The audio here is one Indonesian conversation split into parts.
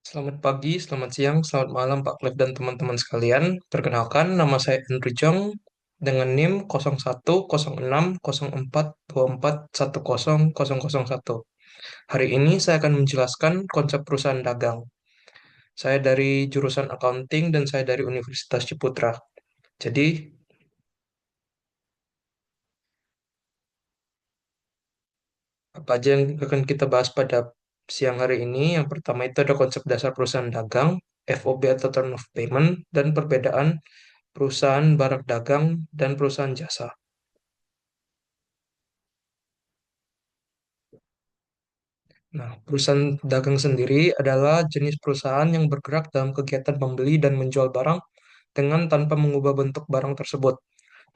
Selamat pagi, selamat siang, selamat malam Pak Cliff dan teman-teman sekalian. Perkenalkan, nama saya Andrew Jong dengan NIM 01060424100001. Hari ini saya akan menjelaskan konsep perusahaan dagang. Saya dari jurusan accounting dan saya dari Universitas Ciputra. Jadi, apa aja yang akan kita bahas pada siang hari ini? Yang pertama itu ada konsep dasar perusahaan dagang, FOB atau Term of Payment, dan perbedaan perusahaan barang dagang dan perusahaan jasa. Nah, perusahaan dagang sendiri adalah jenis perusahaan yang bergerak dalam kegiatan membeli dan menjual barang dengan tanpa mengubah bentuk barang tersebut.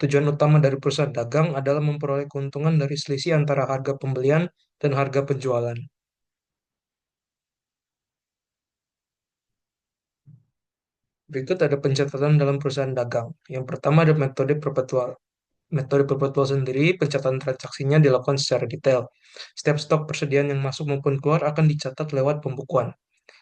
Tujuan utama dari perusahaan dagang adalah memperoleh keuntungan dari selisih antara harga pembelian dan harga penjualan. Berikut ada pencatatan dalam perusahaan dagang. Yang pertama ada metode perpetual. Metode perpetual sendiri, pencatatan transaksinya dilakukan secara detail. Setiap stok persediaan yang masuk maupun keluar akan dicatat lewat pembukuan.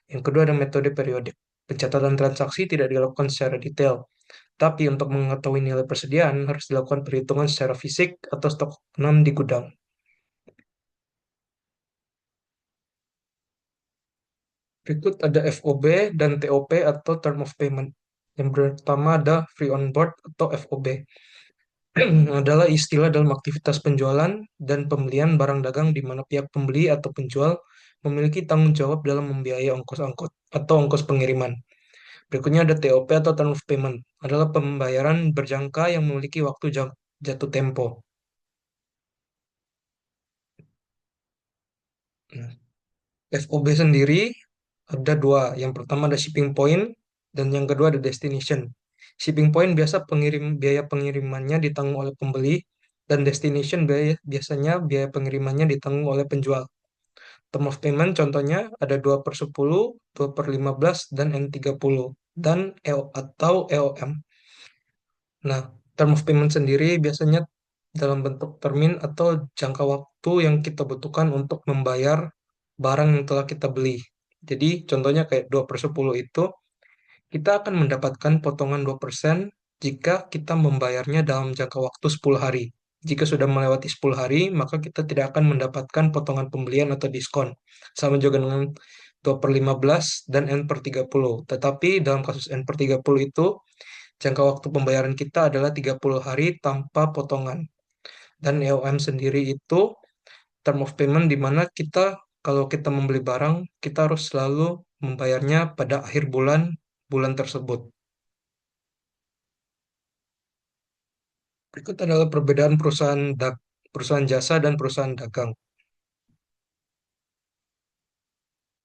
Yang kedua ada metode periodik. Pencatatan transaksi tidak dilakukan secara detail, tapi untuk mengetahui nilai persediaan harus dilakukan perhitungan secara fisik atau stok 6 di gudang. Berikut ada FOB dan TOP atau Term of Payment. Yang pertama ada Free on Board atau FOB. Adalah istilah dalam aktivitas penjualan dan pembelian barang dagang di mana pihak pembeli atau penjual memiliki tanggung jawab dalam membiayai ongkos angkut atau ongkos pengiriman. Berikutnya ada TOP atau Term of Payment, adalah pembayaran berjangka yang memiliki waktu jatuh tempo. Nah, FOB sendiri ada dua. Yang pertama ada shipping point dan yang kedua ada destination. Shipping point biaya pengirimannya ditanggung oleh pembeli dan destination biasanya biaya pengirimannya ditanggung oleh penjual. Term of payment contohnya ada 2 per 10, 2 per 15, dan N30 dan atau EOM. Nah, term of payment sendiri biasanya dalam bentuk termin atau jangka waktu yang kita butuhkan untuk membayar barang yang telah kita beli. Jadi, contohnya kayak 2 per 10 itu, kita akan mendapatkan potongan 2% jika kita membayarnya dalam jangka waktu 10 hari. Jika sudah melewati 10 hari, maka kita tidak akan mendapatkan potongan pembelian atau diskon. Sama juga dengan 2 per 15 dan N per 30. Tetapi dalam kasus N per 30 itu, jangka waktu pembayaran kita adalah 30 hari tanpa potongan. Dan EOM sendiri itu term of payment di mana kita kalau kita membeli barang, kita harus selalu membayarnya pada akhir bulan bulan tersebut. Berikut adalah perbedaan perusahaan jasa dan perusahaan dagang.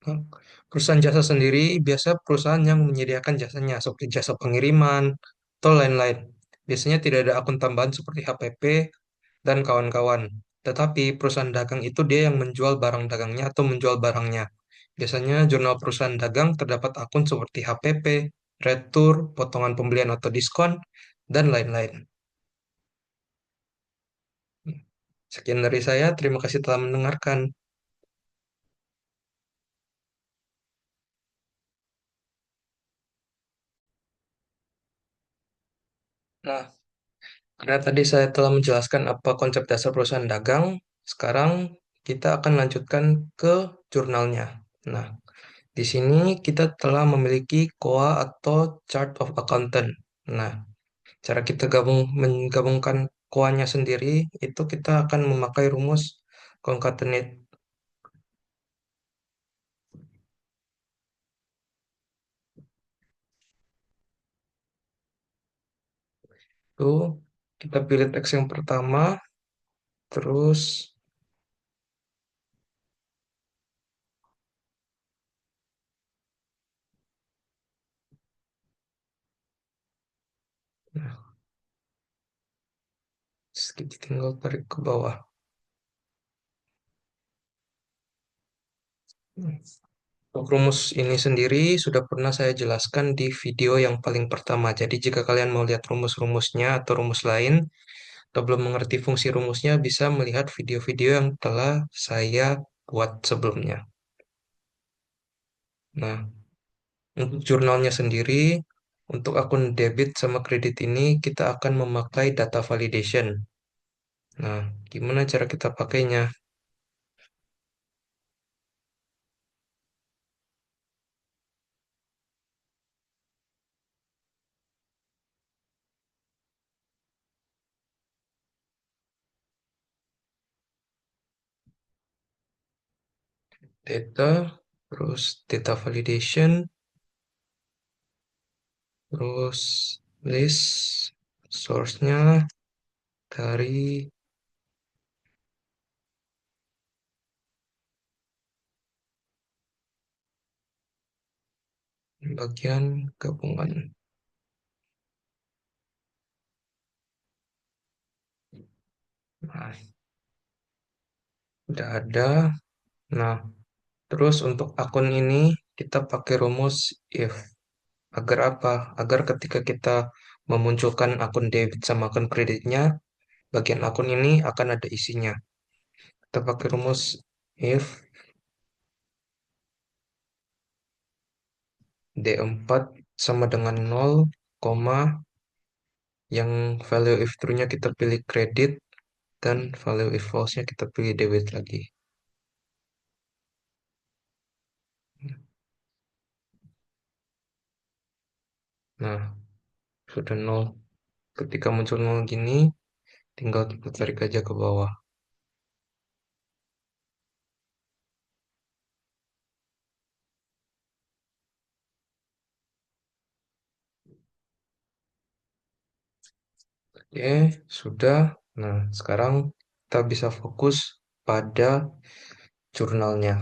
Nah, perusahaan jasa sendiri biasa perusahaan yang menyediakan jasanya seperti jasa pengiriman atau lain-lain. Biasanya tidak ada akun tambahan seperti HPP dan kawan-kawan. Tetapi perusahaan dagang itu dia yang menjual barang dagangnya atau menjual barangnya. Biasanya jurnal perusahaan dagang terdapat akun seperti HPP, retur, potongan pembelian atau diskon, dan lain-lain. Sekian dari saya, terima kasih telah mendengarkan. Nah, karena tadi saya telah menjelaskan apa konsep dasar perusahaan dagang, sekarang kita akan lanjutkan ke jurnalnya. Nah, di sini kita telah memiliki KOA atau Chart of Accountant. Nah, cara kita menggabungkan KOA-nya sendiri itu kita akan memakai rumus concatenate. Itu kita pilih teks yang pertama, terus nah, kita tinggal tarik ke bawah. Untuk rumus ini sendiri sudah pernah saya jelaskan di video yang paling pertama. Jadi jika kalian mau lihat rumus-rumusnya atau rumus lain, atau belum mengerti fungsi rumusnya, bisa melihat video-video yang telah saya buat sebelumnya. Nah, Untuk jurnalnya sendiri, untuk akun debit sama kredit ini kita akan memakai data validation. Nah, gimana cara kita pakainya? Data, terus data validation, terus list source-nya dari bagian gabungan. Nah, udah ada. Nah, terus untuk akun ini kita pakai rumus if. Agar apa? Agar ketika kita memunculkan akun debit sama akun kreditnya, bagian akun ini akan ada isinya. Kita pakai rumus if D4 sama dengan 0, koma, yang value if true-nya kita pilih kredit, dan value if false-nya kita pilih debit lagi. Nah, sudah 0. Ketika muncul 0 gini, tinggal kita tarik aja ke bawah. Oke, sudah. Nah, sekarang kita bisa fokus pada jurnalnya.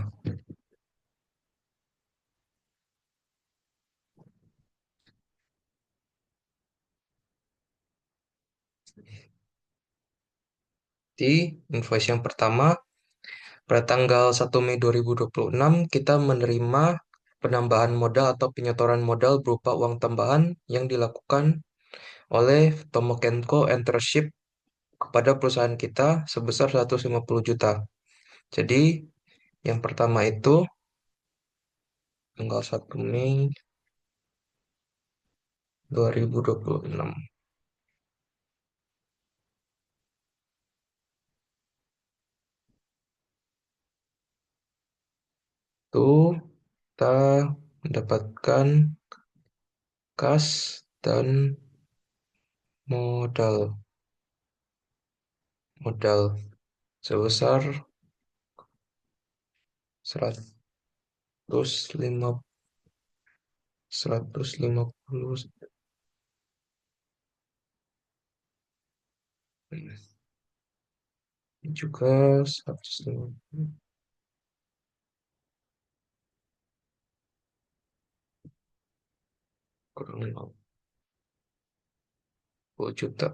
Di invoice yang pertama, pada tanggal 1 Mei 2026, kita menerima penambahan modal atau penyetoran modal berupa uang tambahan yang dilakukan oleh Tomokenko Entership kepada perusahaan kita sebesar 150 juta. Jadi, yang pertama itu tanggal 1 Mei 2026. Itu kita mendapatkan kas dan modal modal sebesar 105 150 juga 150 kurang 50 juta.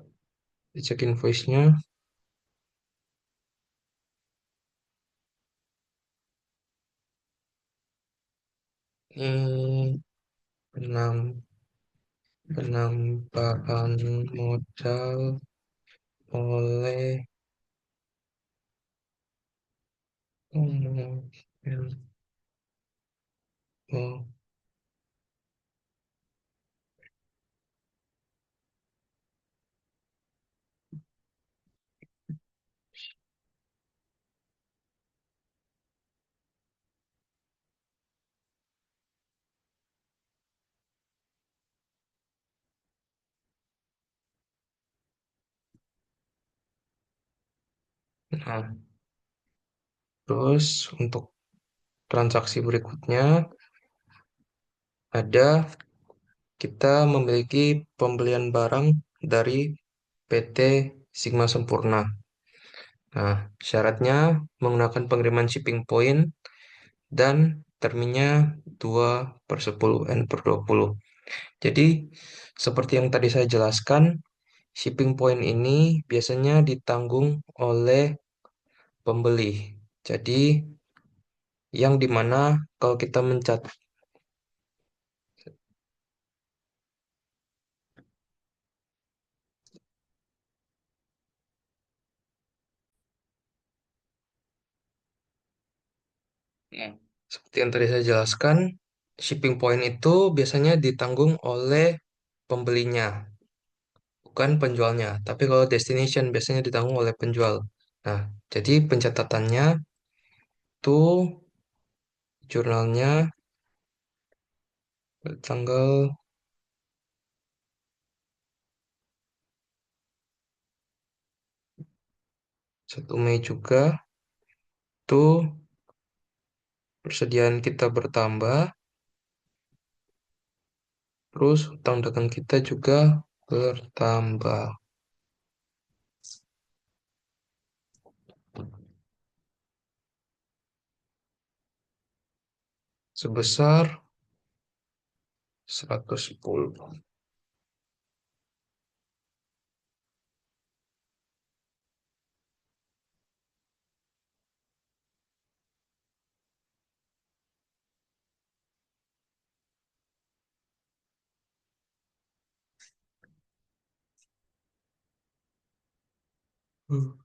Dicek invoice-nya. Ini penam- penambahan modal oleh oh, oh, nah, terus untuk transaksi berikutnya ada kita memiliki pembelian barang dari PT Sigma Sempurna. Nah, syaratnya menggunakan pengiriman shipping point dan terminnya 2/10 N/20. Jadi, seperti yang tadi saya jelaskan, shipping point ini biasanya ditanggung oleh pembeli. Jadi, yang dimana kalau kita mencat, seperti yang tadi saya jelaskan, Shipping point itu biasanya ditanggung oleh pembelinya, bukan penjualnya. Tapi kalau destination biasanya ditanggung oleh penjual. Nah, jadi pencatatannya tuh jurnalnya tanggal 1 Mei juga tuh persediaan kita bertambah, terus hutang dagang kita juga bertambah sebesar 110. Hmm.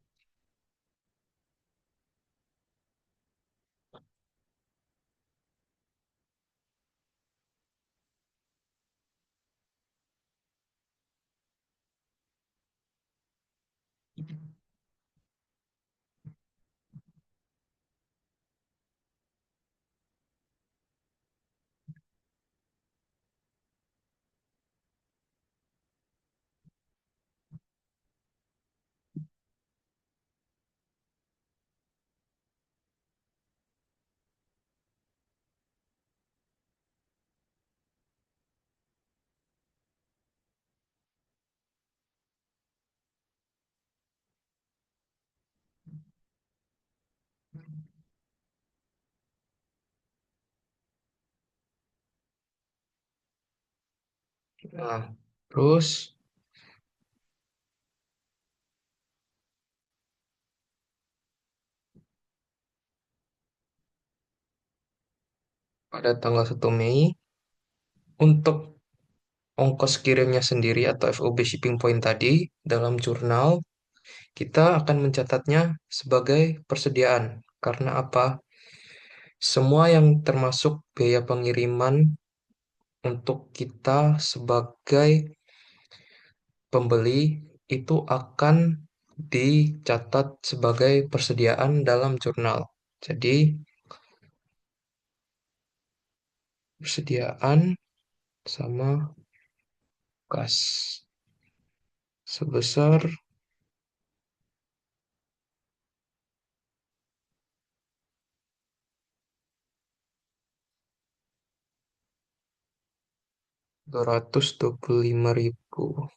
Nah, terus pada tanggal 1 Mei untuk ongkos kirimnya sendiri atau FOB shipping point tadi dalam jurnal kita akan mencatatnya sebagai persediaan. Karena apa? Semua yang termasuk biaya pengiriman untuk kita sebagai pembeli itu akan dicatat sebagai persediaan dalam jurnal. Jadi, persediaan sama kas sebesar 225.000.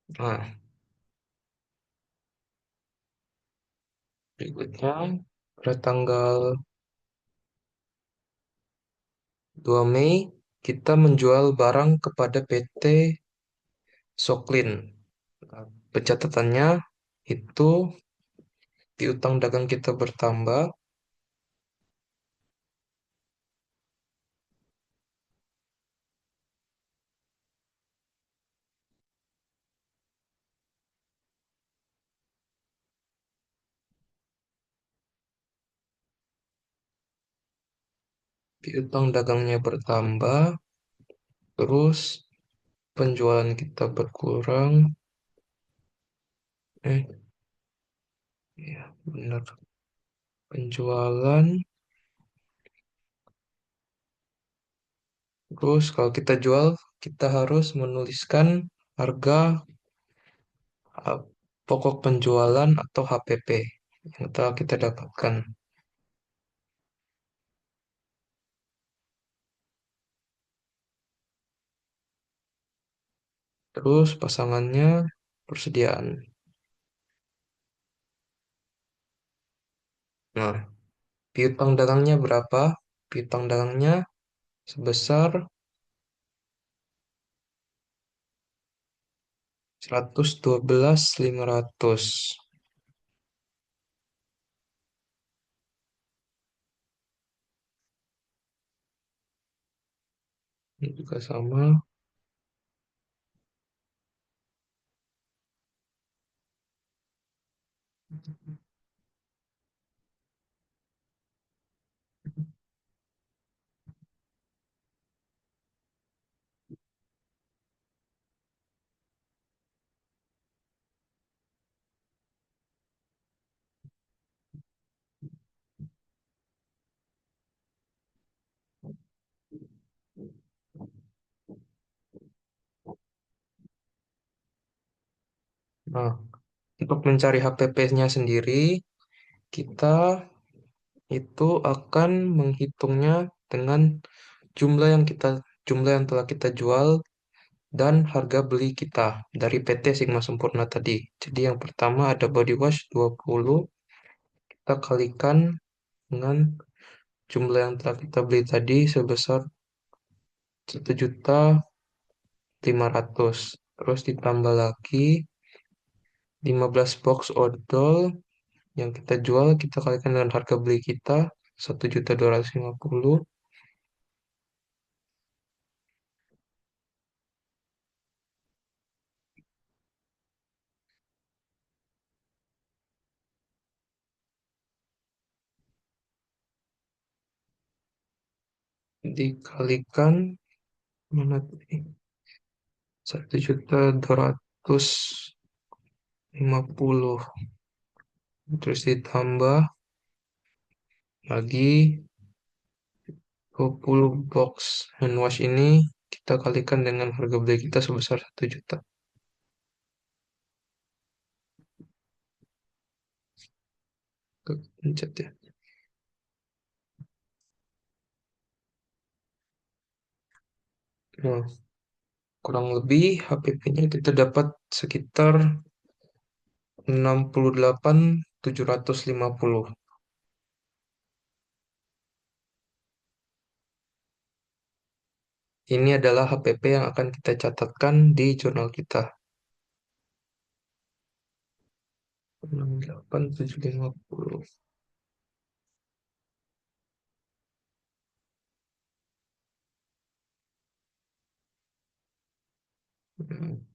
Nah, berikutnya pada tanggal 2 Mei kita menjual barang kepada PT Soklin. Nah, pencatatannya itu piutang dagang kita bertambah, piutang dagangnya bertambah, terus penjualan kita berkurang. Eh, ya benar. Penjualan, terus kalau kita jual, kita harus menuliskan harga uh, pokok penjualan atau HPP yang telah kita dapatkan. Terus pasangannya persediaan. Nah, piutang dagangnya berapa? Piutang dagangnya sebesar 112.500. Ini juga sama. Nah, untuk mencari HPP-nya sendiri, kita itu akan menghitungnya dengan jumlah yang kita jumlah yang telah kita jual dan harga beli kita dari PT Sigma Sempurna tadi. Jadi yang pertama ada body wash 20, kita kalikan dengan jumlah yang telah kita beli tadi sebesar 1.500.000. Terus ditambah lagi 15 box odol yang kita jual, kita kalikan dengan harga beli kita 1.250.000. Dikalikan mana tadi? 1.250.000. Terus ditambah lagi 20 box hand wash ini, kita kalikan dengan harga beli kita sebesar 1 juta. Pencet ya. Nah, kurang lebih HPP-nya kita dapat sekitar 68.750. Ini adalah HPP yang akan kita catatkan di jurnal kita. 68.750. Hmm.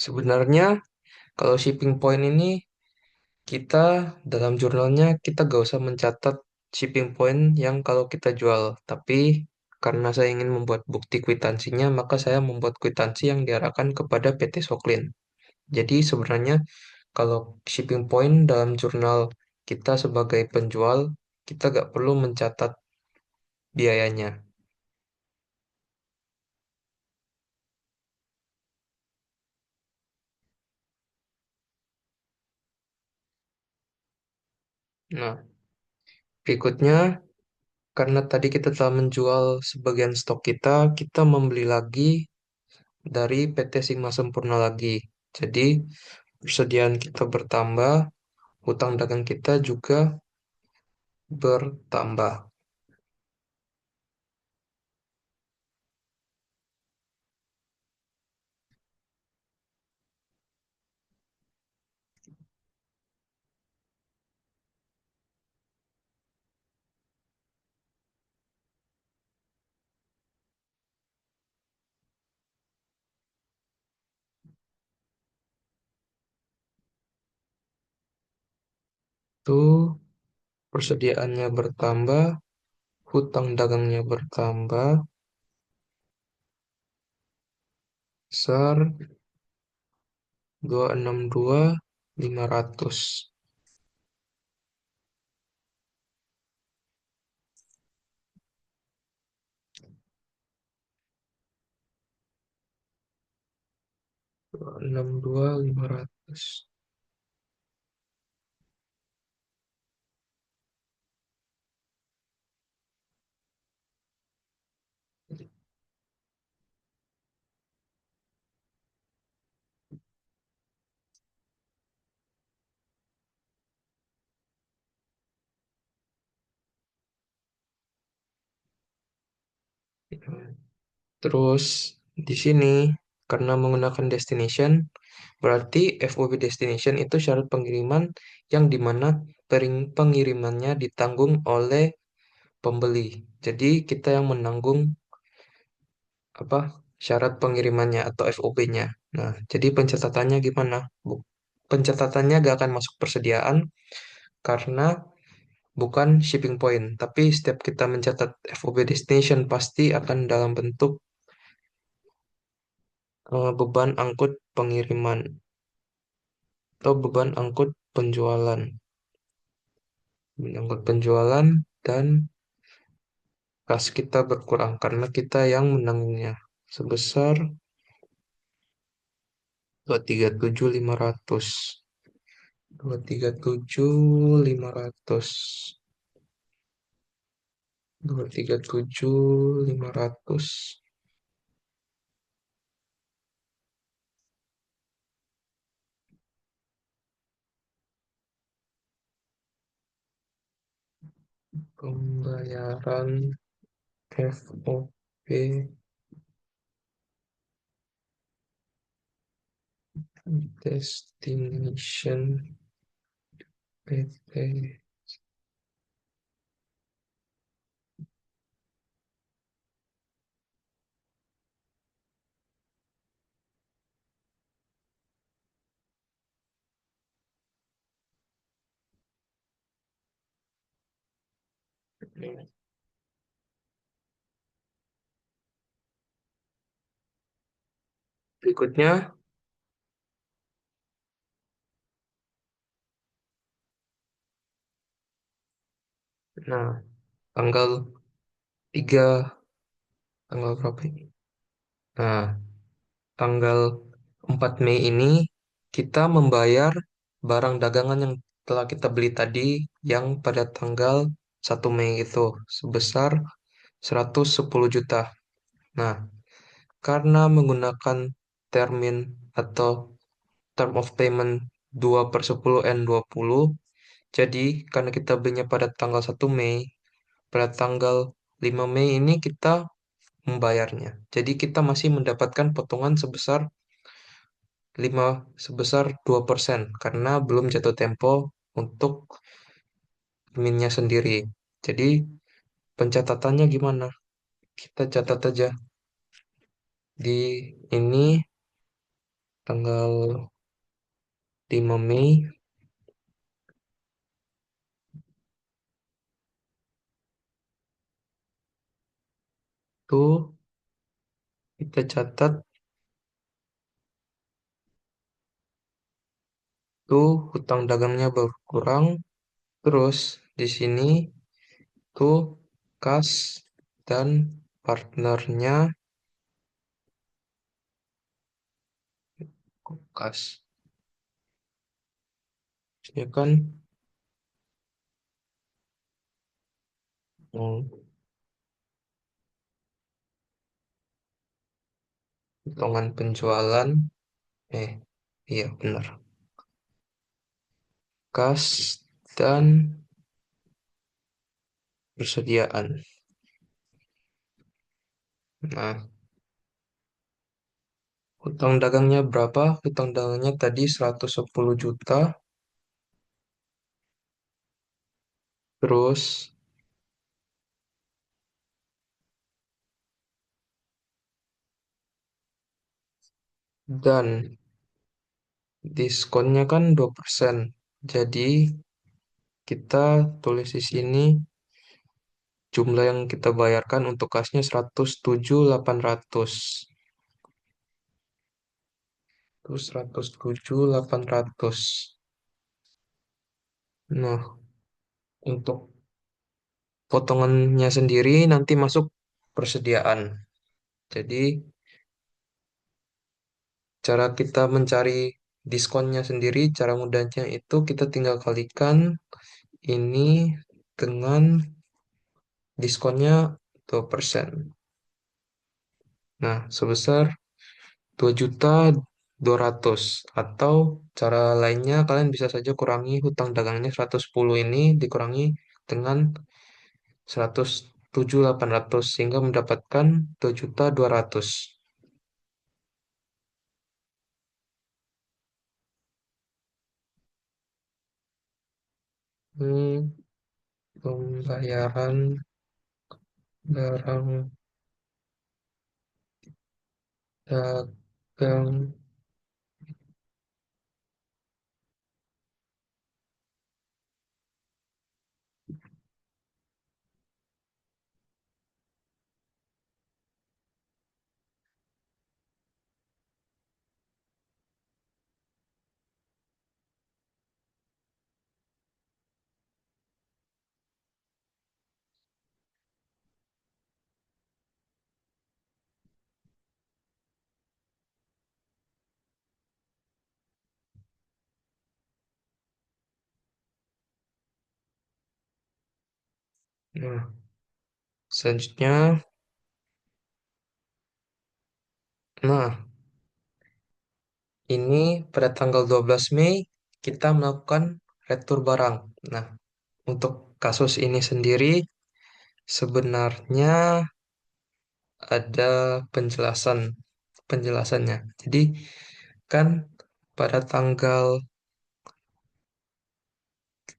Sebenarnya kalau shipping point ini kita dalam jurnalnya kita gak usah mencatat shipping point yang kalau kita jual. Tapi karena saya ingin membuat bukti kwitansinya, maka saya membuat kwitansi yang diarahkan kepada PT Soklin. Jadi sebenarnya kalau shipping point dalam jurnal kita sebagai penjual, kita gak perlu mencatat biayanya. Nah, berikutnya karena tadi kita telah menjual sebagian stok kita, kita membeli lagi dari PT Sigma Sempurna lagi. Jadi, persediaan kita bertambah, hutang dagang kita juga bertambah. itu persediaannya bertambah, hutang dagangnya bertambah, besar 262.500. 262.500. Terus di sini karena menggunakan destination, berarti FOB destination itu syarat pengiriman yang dimana pengirimannya ditanggung oleh pembeli. Jadi kita yang menanggung apa syarat pengirimannya atau FOB-nya. Nah, jadi pencatatannya gimana? Pencatatannya gak akan masuk persediaan karena bukan shipping point, tapi setiap kita mencatat FOB destination pasti akan dalam bentuk beban angkut pengiriman atau beban angkut penjualan. Beban angkut penjualan dan kas kita berkurang karena kita yang menanggungnya sebesar 237.500. 237.500. 237.500. Pembayaran FOB Destination PT. Berikutnya, nah, tanggal 3, tanggal berapa ini? Nah, tanggal 4 Mei ini kita membayar barang dagangan yang telah kita beli tadi yang pada tanggal 1 Mei itu sebesar 110 juta. Nah, karena menggunakan termin atau term of payment 2/10 N20, jadi karena kita belinya pada tanggal 1 Mei, pada tanggal 5 Mei ini kita membayarnya. Jadi kita masih mendapatkan potongan sebesar 2% karena belum jatuh tempo untuk minnya sendiri. Jadi pencatatannya gimana? Kita catat aja di ini tanggal 5 Mei tuh kita catat tuh hutang dagangnya berkurang. Terus di sini tuh kas dan partnernya kas. Ya kan, hmm, hitungan penjualan, eh, iya benar. Kas dan persediaan. Nah, hutang dagangnya berapa? Hutang dagangnya tadi 110 juta. Terus, dan diskonnya kan 2%. Jadi, kita tulis di sini jumlah yang kita bayarkan untuk kasnya 107.800. Terus 107.800. Nah, untuk potongannya sendiri nanti masuk persediaan. Jadi, cara kita mencari diskonnya sendiri, cara mudahnya itu kita tinggal kalikan ini dengan diskonnya 2%. Nah, sebesar 2.200.000. Atau cara lainnya kalian bisa saja kurangi hutang dagangnya 110 ini dikurangi dengan 107.800 sehingga mendapatkan 2.200.000. Hmm, pembayaran barang dagang. Nah, selanjutnya, nah, ini pada tanggal 12 Mei kita melakukan retur barang. Nah, untuk kasus ini sendiri sebenarnya ada penjelasannya. Jadi kan pada tanggal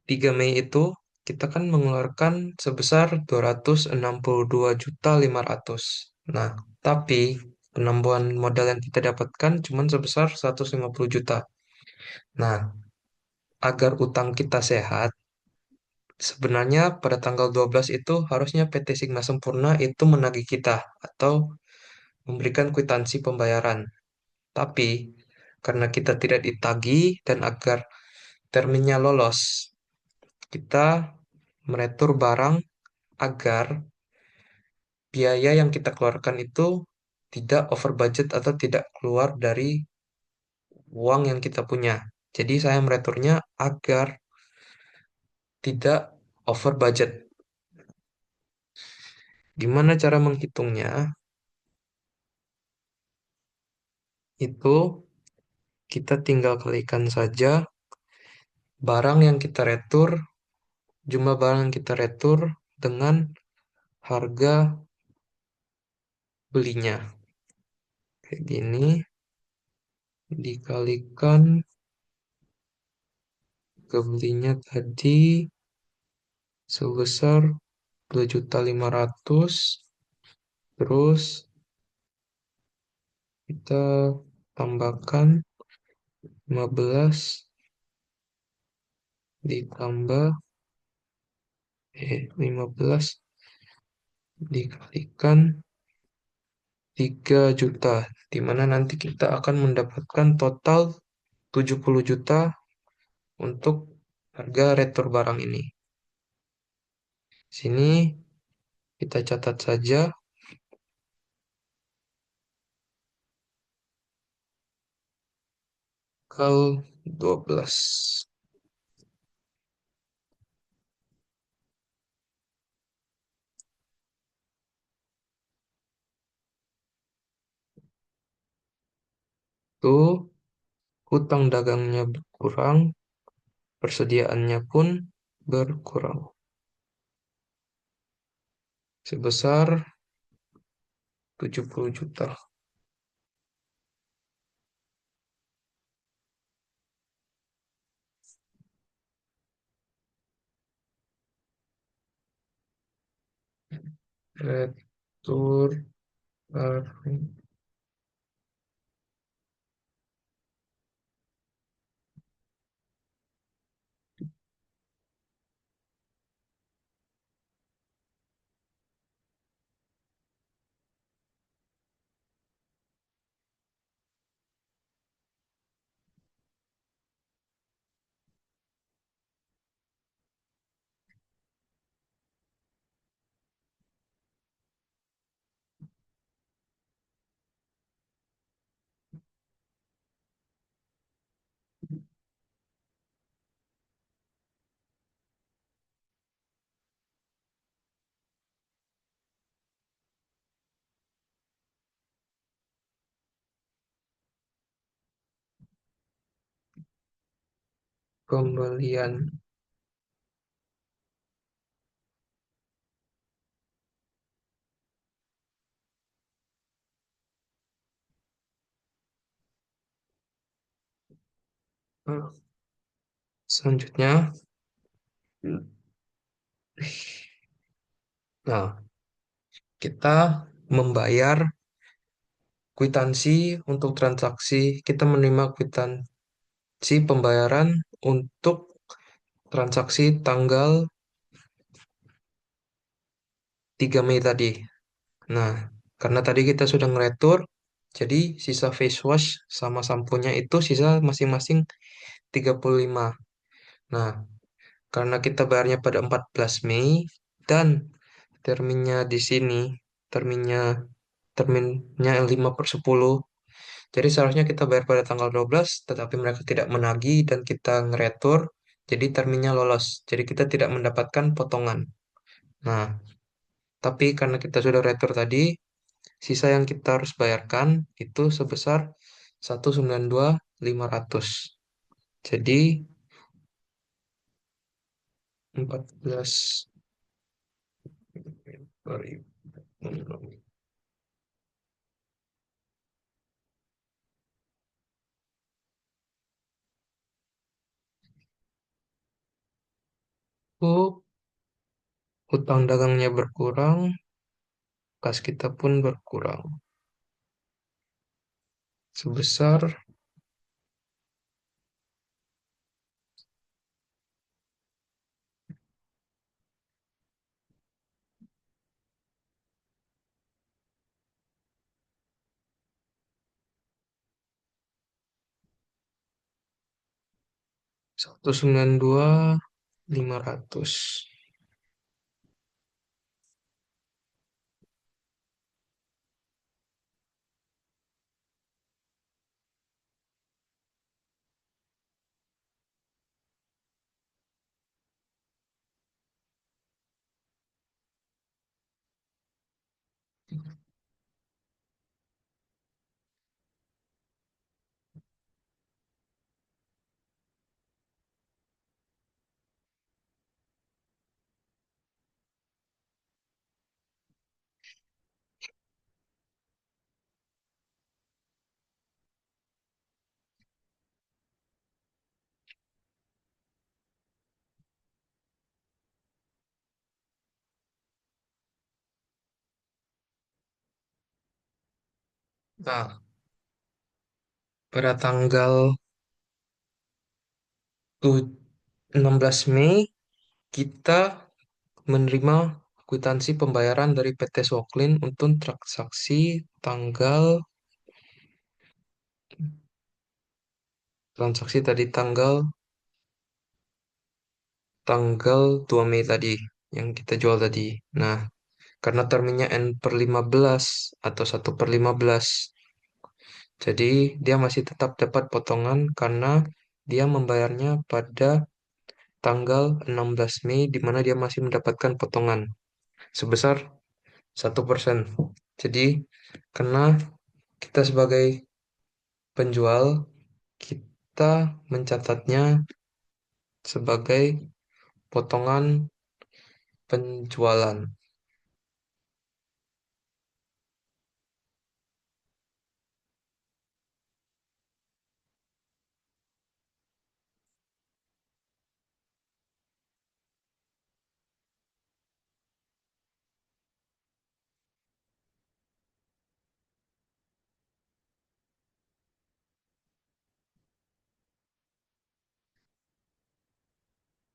3 Mei itu kita kan mengeluarkan sebesar 262.500. Nah, tapi penambahan modal yang kita dapatkan cuma sebesar 150 juta. Nah, agar utang kita sehat, sebenarnya pada tanggal 12 itu harusnya PT Sigma Sempurna itu menagih kita atau memberikan kwitansi pembayaran. Tapi karena kita tidak ditagih dan agar terminnya lolos, kita meretur barang agar biaya yang kita keluarkan itu tidak over budget atau tidak keluar dari uang yang kita punya. Jadi saya mereturnya agar tidak over budget. Gimana cara menghitungnya? Itu kita tinggal kalikan saja barang yang kita retur, jumlah barang yang kita retur dengan harga belinya. Kayak gini dikalikan ke belinya tadi sebesar 2.500.000. Terus kita tambahkan 15 ditambah 15 dikalikan 3 juta, di mana nanti kita akan mendapatkan total 70 juta untuk harga retur barang ini. Sini kita catat saja tanggal 12. Itu hutang dagangnya berkurang, persediaannya pun berkurang sebesar 70 juta. Retur barang. pembelian. Nah, selanjutnya, nah, kita membayar kwitansi untuk transaksi. Kita menerima kwitansi pembayaran untuk transaksi tanggal 3 Mei tadi. Nah, karena tadi kita sudah ngeretur, jadi sisa face wash sama samponya itu sisa masing-masing 35. Nah, karena kita bayarnya pada 14 Mei dan terminnya di sini, terminnya terminnya 5/10. Jadi seharusnya kita bayar pada tanggal 12, tetapi mereka tidak menagih dan kita ngeretur, jadi terminnya lolos. Jadi kita tidak mendapatkan potongan. Nah, tapi karena kita sudah retur tadi, sisa yang kita harus bayarkan itu sebesar 192.500. Jadi 14 itu hutang dagangnya berkurang, kas kita pun berkurang sebesar 192.500. Nah, pada tanggal 16 Mei kita menerima kwitansi pembayaran dari PT Soklin untuk transaksi transaksi tadi tanggal 2 Mei tadi yang kita jual tadi. Nah, karena terminnya N/15 atau 1/15, jadi dia masih tetap dapat potongan karena dia membayarnya pada tanggal 16 Mei di mana dia masih mendapatkan potongan sebesar 1%. Jadi, karena kita sebagai penjual, kita mencatatnya sebagai potongan penjualan.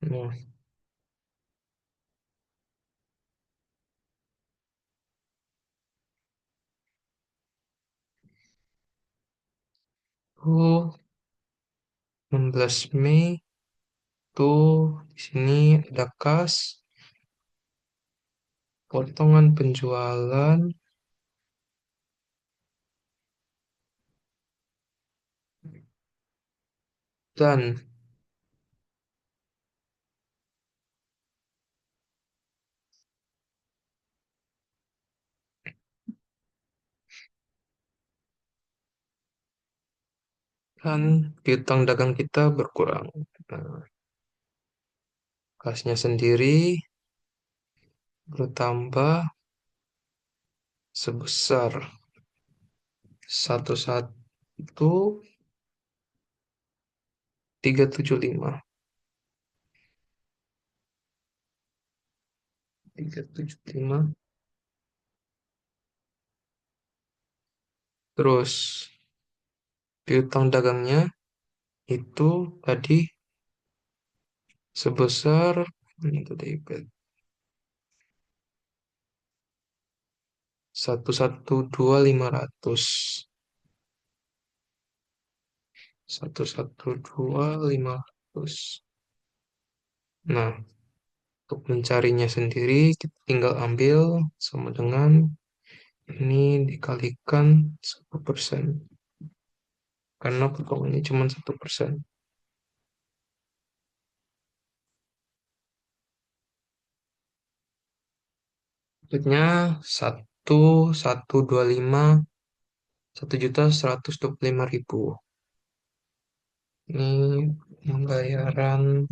Nah, itu 16 Mei tuh di sini ada kas, potongan penjualan, dan kan piutang dagang kita berkurang. Nah, kasnya sendiri bertambah sebesar 11375. 375. Terus piutang dagangnya itu tadi sebesar ini tadi 112.500. 112.500. Nah, untuk mencarinya sendiri kita tinggal ambil sama dengan ini dikalikan 1%. Karena potongannya cuma 1%. Maksudnya 1.125.1.125.000. Ini pembayaran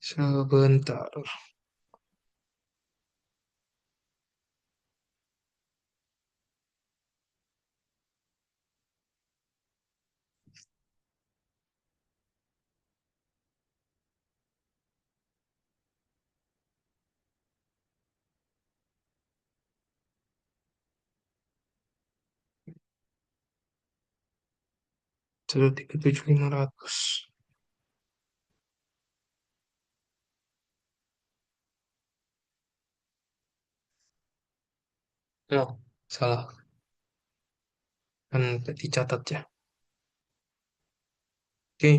sebentar. Satu tiga tujuh lima ratus. Oh, salah. Kan tadi catat ya. Oke,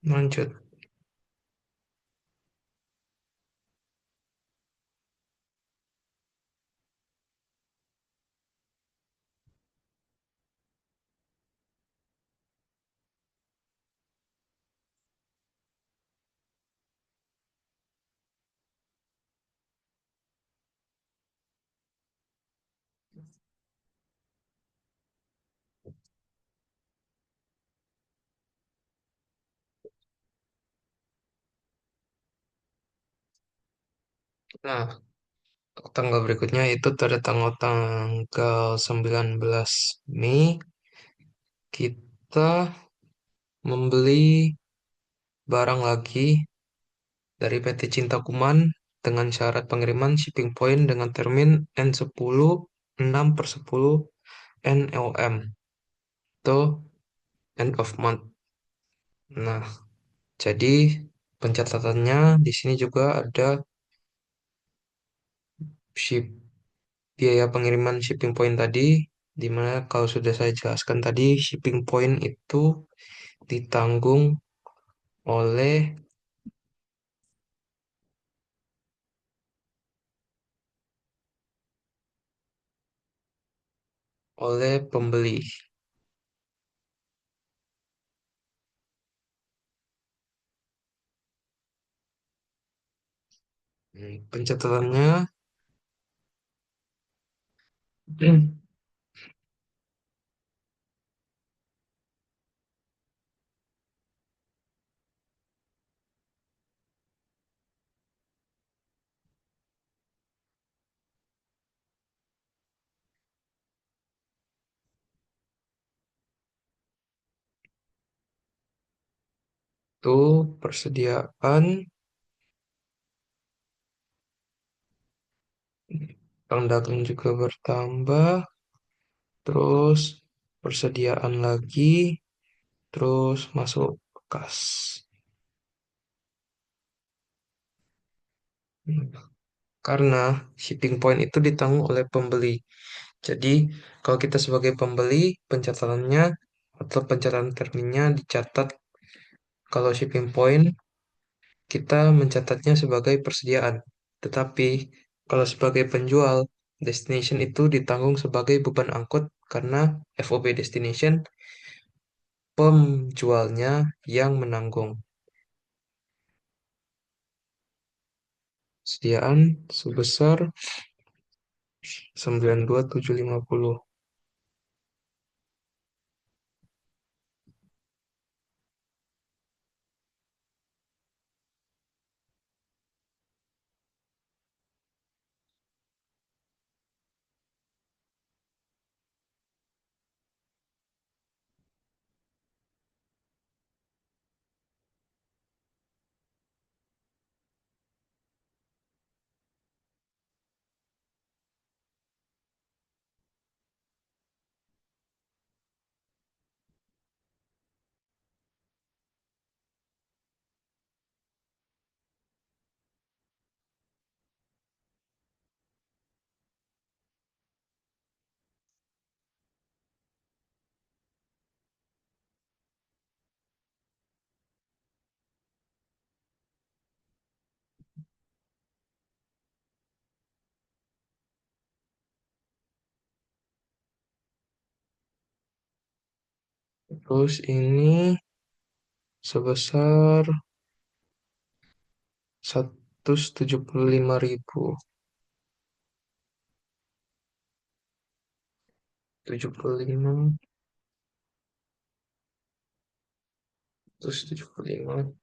lanjut. Nah, untuk tanggal berikutnya itu pada tanggal 19 Mei kita membeli barang lagi dari PT Cinta Kuman dengan syarat pengiriman shipping point dengan termin N10 6/10 NLM atau end of month. Nah, jadi pencatatannya di sini juga ada ship biaya pengiriman shipping point tadi, di mana kalau sudah saya jelaskan tadi, shipping point itu ditanggung oleh pembeli. Pencatatannya itu persediaan barang dagang juga bertambah, terus persediaan lagi, terus masuk kas. Karena shipping point itu ditanggung oleh pembeli. Jadi, kalau kita sebagai pembeli, pencatatannya atau pencatatan terminnya dicatat kalau shipping point, kita mencatatnya sebagai persediaan. Tetapi, kalau sebagai penjual, destination itu ditanggung sebagai beban angkut karena FOB destination, penjualnya yang menanggung. Sediaan sebesar 92.750. Terus ini sebesar 175.000. 75, 175.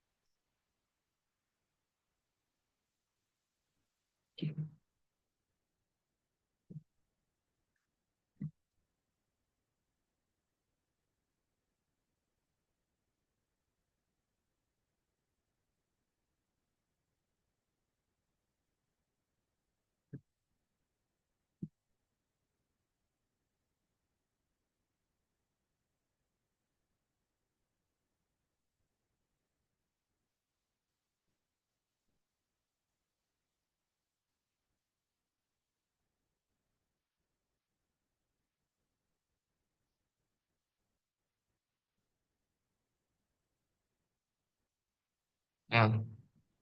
Nah,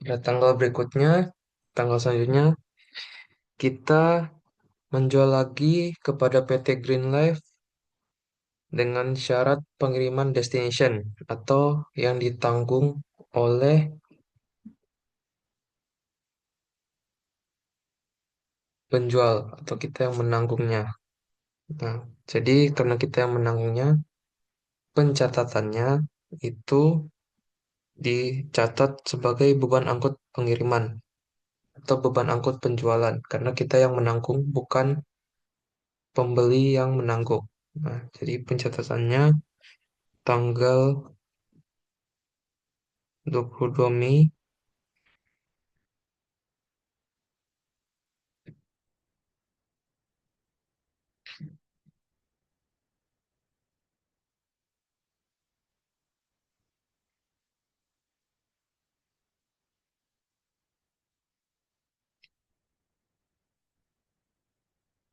pada tanggal berikutnya, tanggal selanjutnya, kita menjual lagi kepada PT Green Life dengan syarat pengiriman destination atau yang ditanggung oleh penjual atau kita yang menanggungnya. Nah, jadi karena kita yang menanggungnya, pencatatannya itu dicatat sebagai beban angkut pengiriman atau beban angkut penjualan karena kita yang menanggung bukan pembeli yang menanggung. Nah, jadi pencatatannya tanggal 22 Mei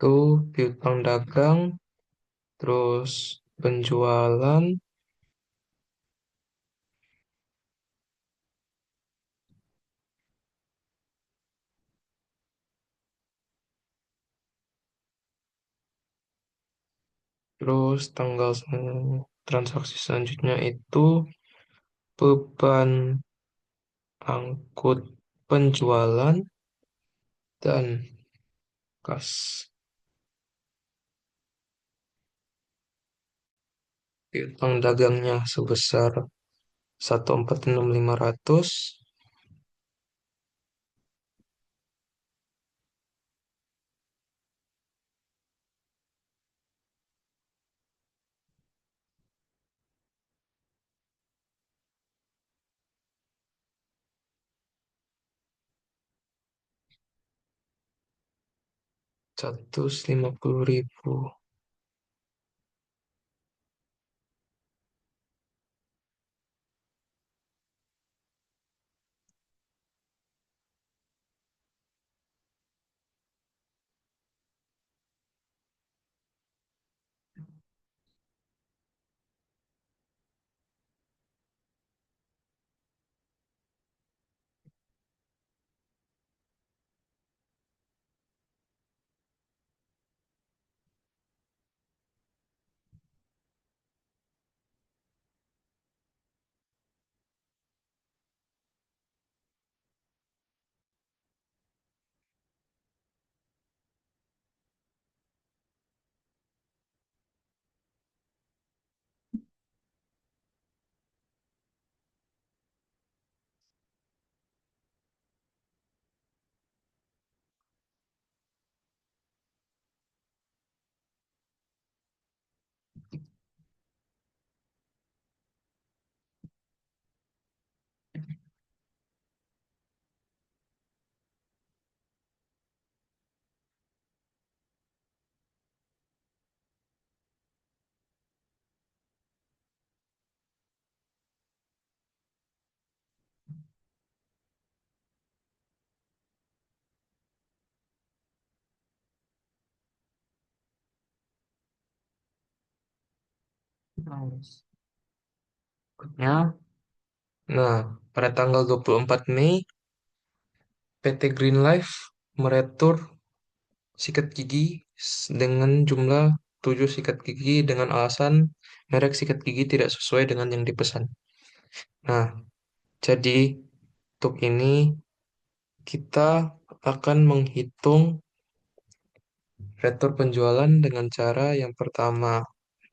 itu piutang dagang, terus penjualan, terus transaksi selanjutnya itu beban angkut penjualan dan kas. Piutang dagangnya sebesar 146.500. 150.000. Berikutnya, nah, pada tanggal 24 Mei, PT Green Life meretur sikat gigi dengan jumlah 7 sikat gigi dengan alasan merek sikat gigi tidak sesuai dengan yang dipesan. Nah, jadi untuk ini kita akan menghitung retur penjualan dengan cara yang pertama.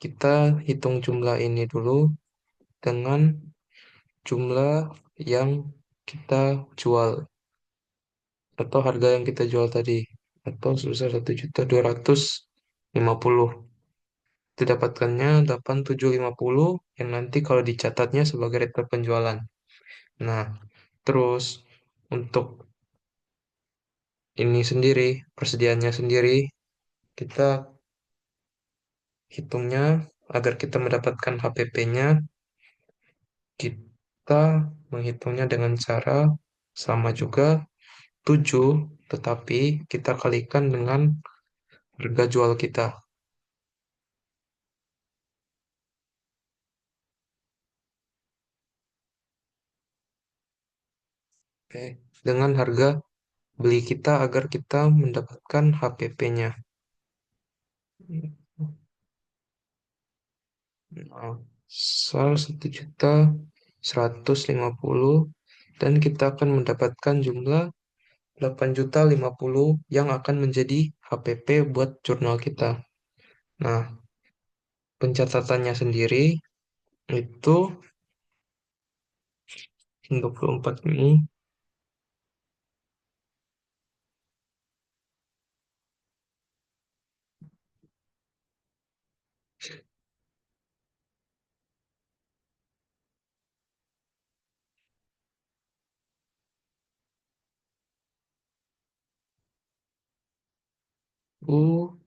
Kita hitung jumlah ini dulu dengan jumlah yang kita jual atau harga yang kita jual tadi atau sebesar 1.250.000. Didapatkannya 8.750 yang nanti kalau dicatatnya sebagai retur penjualan. Nah, terus untuk ini sendiri, persediaannya sendiri, kita hitungnya agar kita mendapatkan HPP-nya, kita menghitungnya dengan cara sama juga 7, tetapi kita kalikan dengan harga jual kita. Oke, dengan harga beli kita agar kita mendapatkan HPP-nya. Nah, 1.150.000 dan kita akan mendapatkan jumlah 8.050 yang akan menjadi HPP buat jurnal kita. Nah, pencatatannya sendiri itu 24 Mei.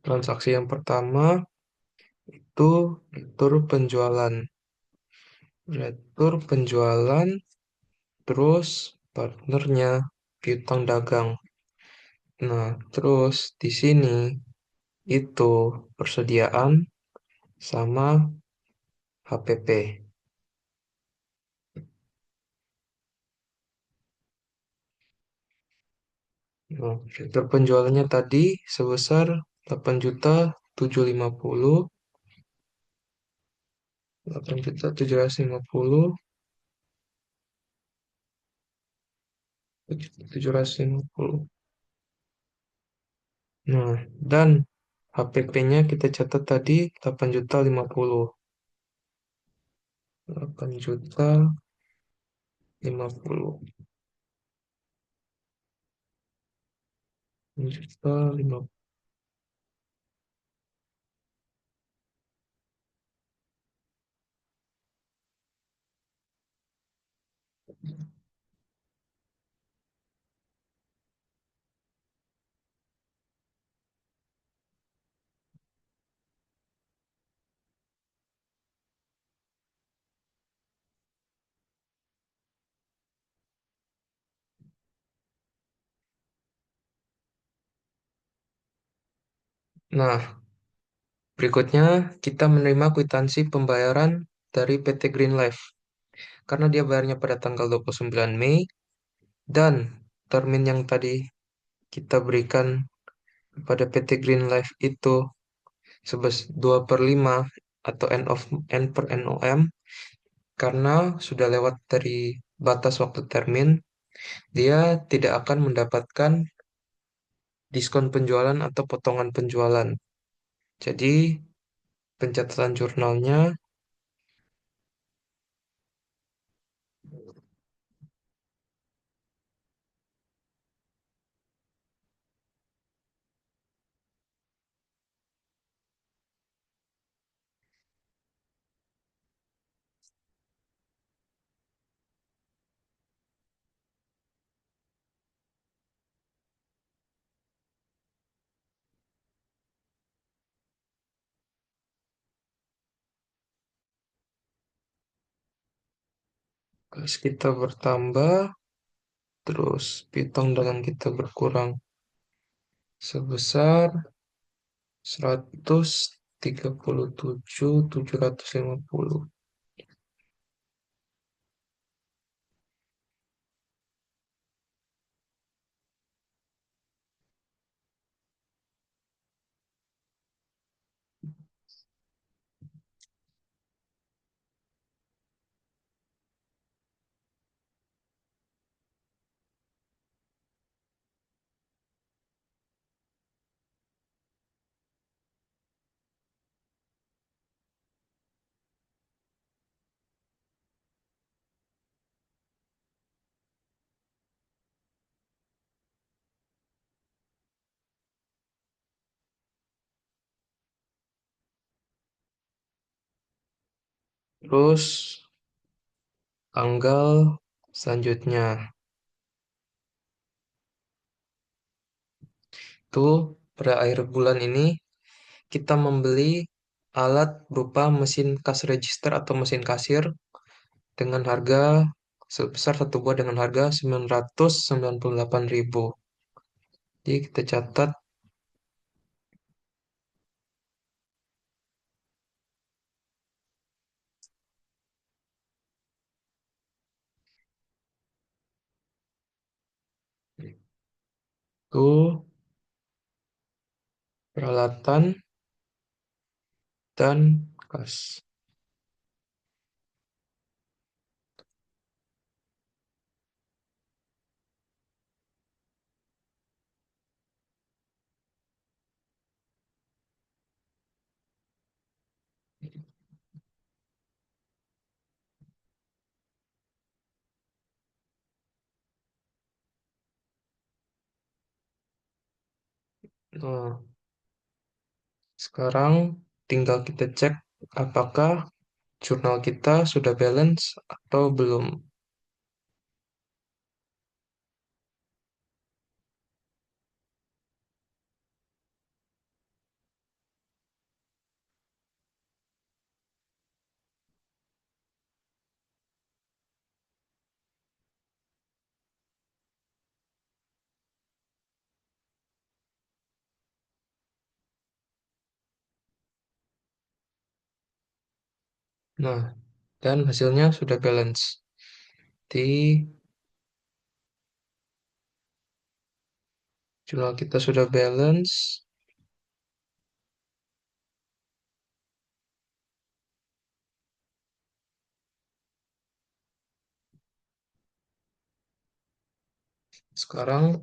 Transaksi yang pertama itu retur penjualan. Retur penjualan terus partnernya piutang dagang. Nah, terus di sini itu persediaan sama HPP. Nah, retur penjualannya tadi sebesar 8.750, 8.750, 750. Nah, dan HPP-nya kita catat tadi 8.050. 8.050. 8.050. Nah, berikutnya kita menerima kwitansi pembayaran dari PT Green Life karena dia bayarnya pada tanggal 29 Mei dan termin yang tadi kita berikan kepada PT Green Life itu sebes 2/5 atau N per NOM karena sudah lewat dari batas waktu termin, dia tidak akan mendapatkan diskon penjualan atau potongan penjualan. Jadi, pencatatan jurnalnya gas kita bertambah, terus piutang dagang kita berkurang sebesar 100 37.750. Terus tanggal selanjutnya itu pada akhir bulan ini kita membeli alat berupa mesin cash register atau mesin kasir dengan harga sebesar satu buah dengan harga 998.000. Jadi kita catat itu peralatan dan kas. Nah, sekarang tinggal kita cek apakah jurnal kita sudah balance atau belum. Nah, dan hasilnya sudah balance. Di jurnal kita sudah balance. Sekarang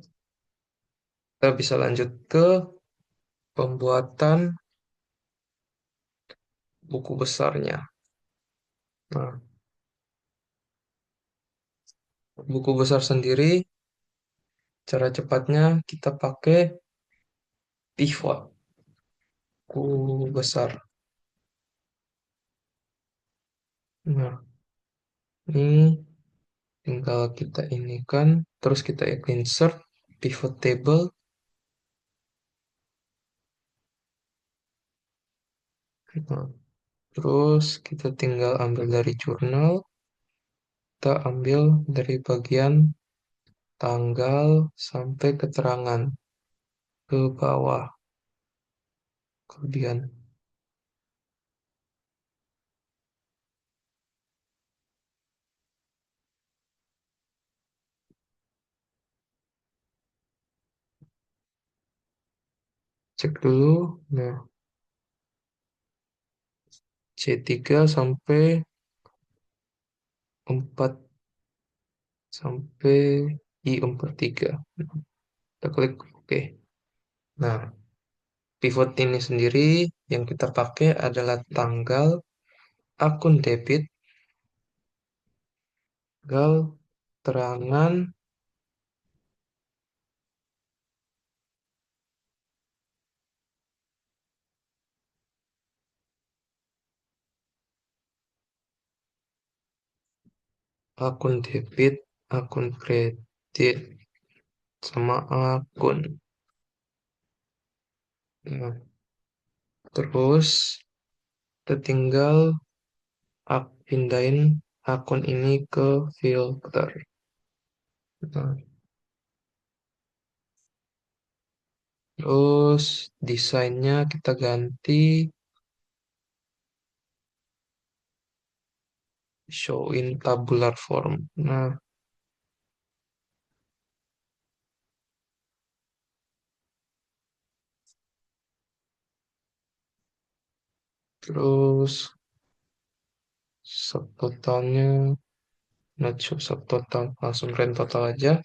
kita bisa lanjut ke pembuatan buku besarnya. Nah, buku besar sendiri, cara cepatnya kita pakai pivot buku besar. Nah, ini tinggal kita ini kan, terus kita insert pivot table. Nah, terus kita tinggal ambil dari jurnal, kita ambil dari bagian tanggal sampai keterangan ke bawah. Kemudian cek dulu. Nah, C3 sampai 4 sampai I43. Kita klik OK. Nah, pivot ini sendiri yang kita pakai adalah tanggal akun debit, tanggal terangan, akun debit, akun kredit, sama akun. Nah, terus kita tinggal pindahin akun ini ke filter. Nah, terus desainnya kita ganti show in tabular form. Nah, terus subtotalnya, not show subtotal, langsung grand total aja.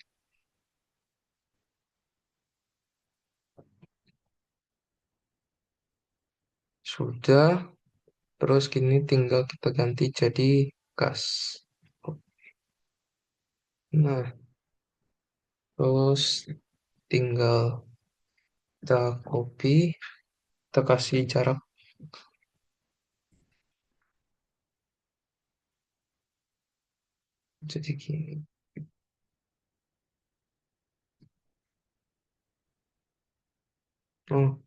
Sudah, terus kini tinggal kita ganti jadi kas. Nah, terus tinggal kita copy, kita kasih jarak jadi gini. Oh,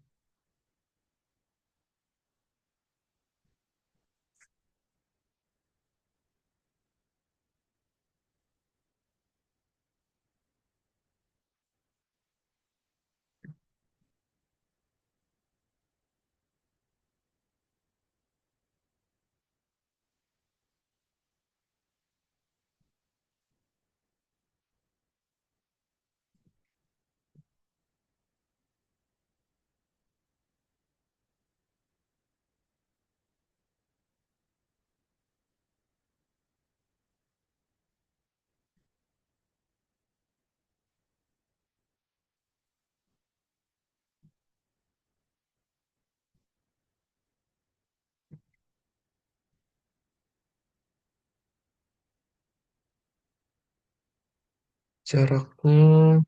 jaraknya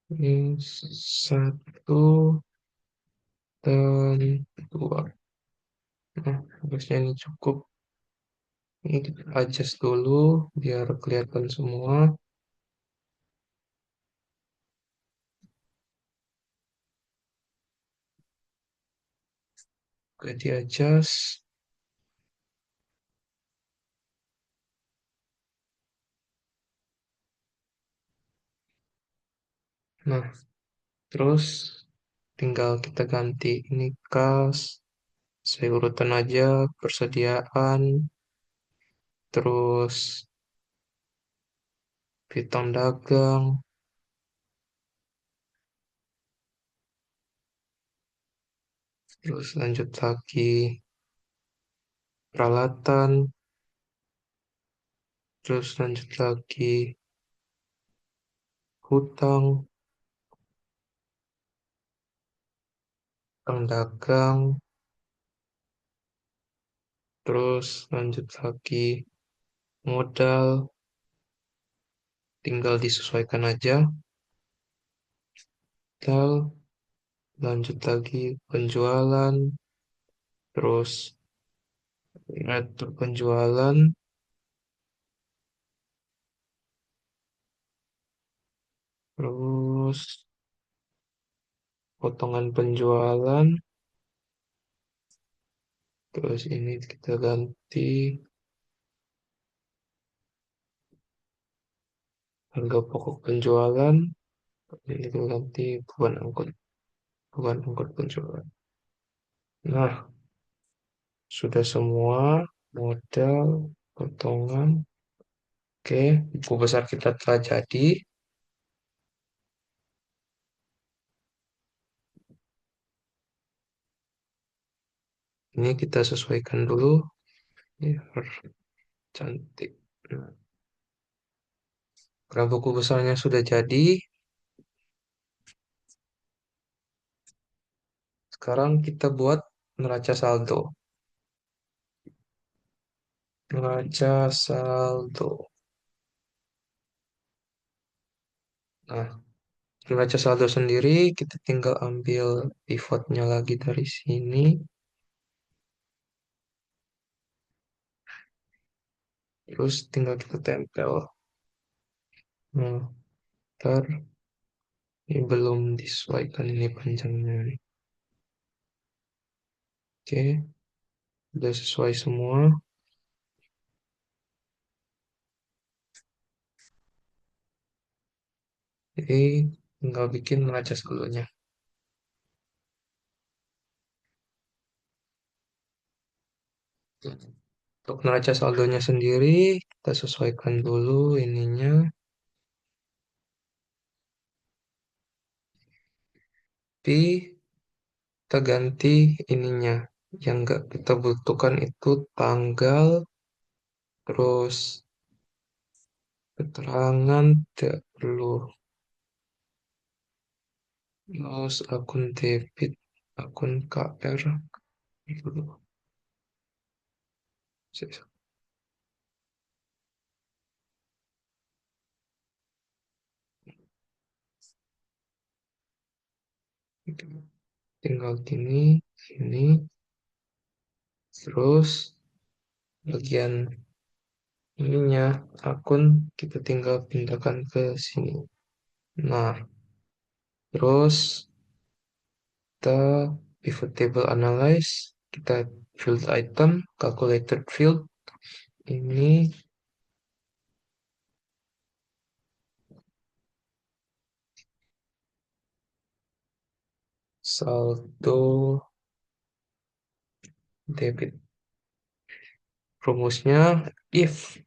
ini satu dan dua. Nah, harusnya ini cukup. Ini kita adjust dulu biar kelihatan semua. Oke, di adjust. Nah, terus tinggal kita ganti ini kas, saya urutan aja, persediaan, terus piutang dagang, terus lanjut lagi peralatan, terus lanjut lagi hutang, hutang dagang, terus lanjut lagi modal, tinggal disesuaikan aja, modal, lanjut lagi penjualan, terus ngatur penjualan, terus potongan penjualan, terus ini kita ganti harga pokok penjualan, ini kita ganti beban angkut penjualan. Nah, sudah semua modal, potongan. Oke, buku besar kita telah jadi. Ini kita sesuaikan dulu biar cantik. Nah, karena buku besarnya sudah jadi, sekarang kita buat neraca saldo. Neraca saldo. Nah, neraca saldo sendiri kita tinggal ambil pivotnya lagi dari sini. Terus tinggal kita tempel. Nah, ntar Ini belum disesuaikan ini panjangnya. Oke, udah sesuai semua. Jadi tinggal bikin neraca saldonya. Untuk neraca saldonya sendiri, kita sesuaikan dulu ininya. Tapi kita ganti ininya. Yang nggak kita butuhkan itu tanggal, terus keterangan tidak perlu. Terus akun debit, akun KR dulu. Tinggal gini, ini, terus bagian ininya akun kita tinggal pindahkan ke sini. Nah, terus kita pivot table analyze, kita field item, calculated field, ini saldo debit. If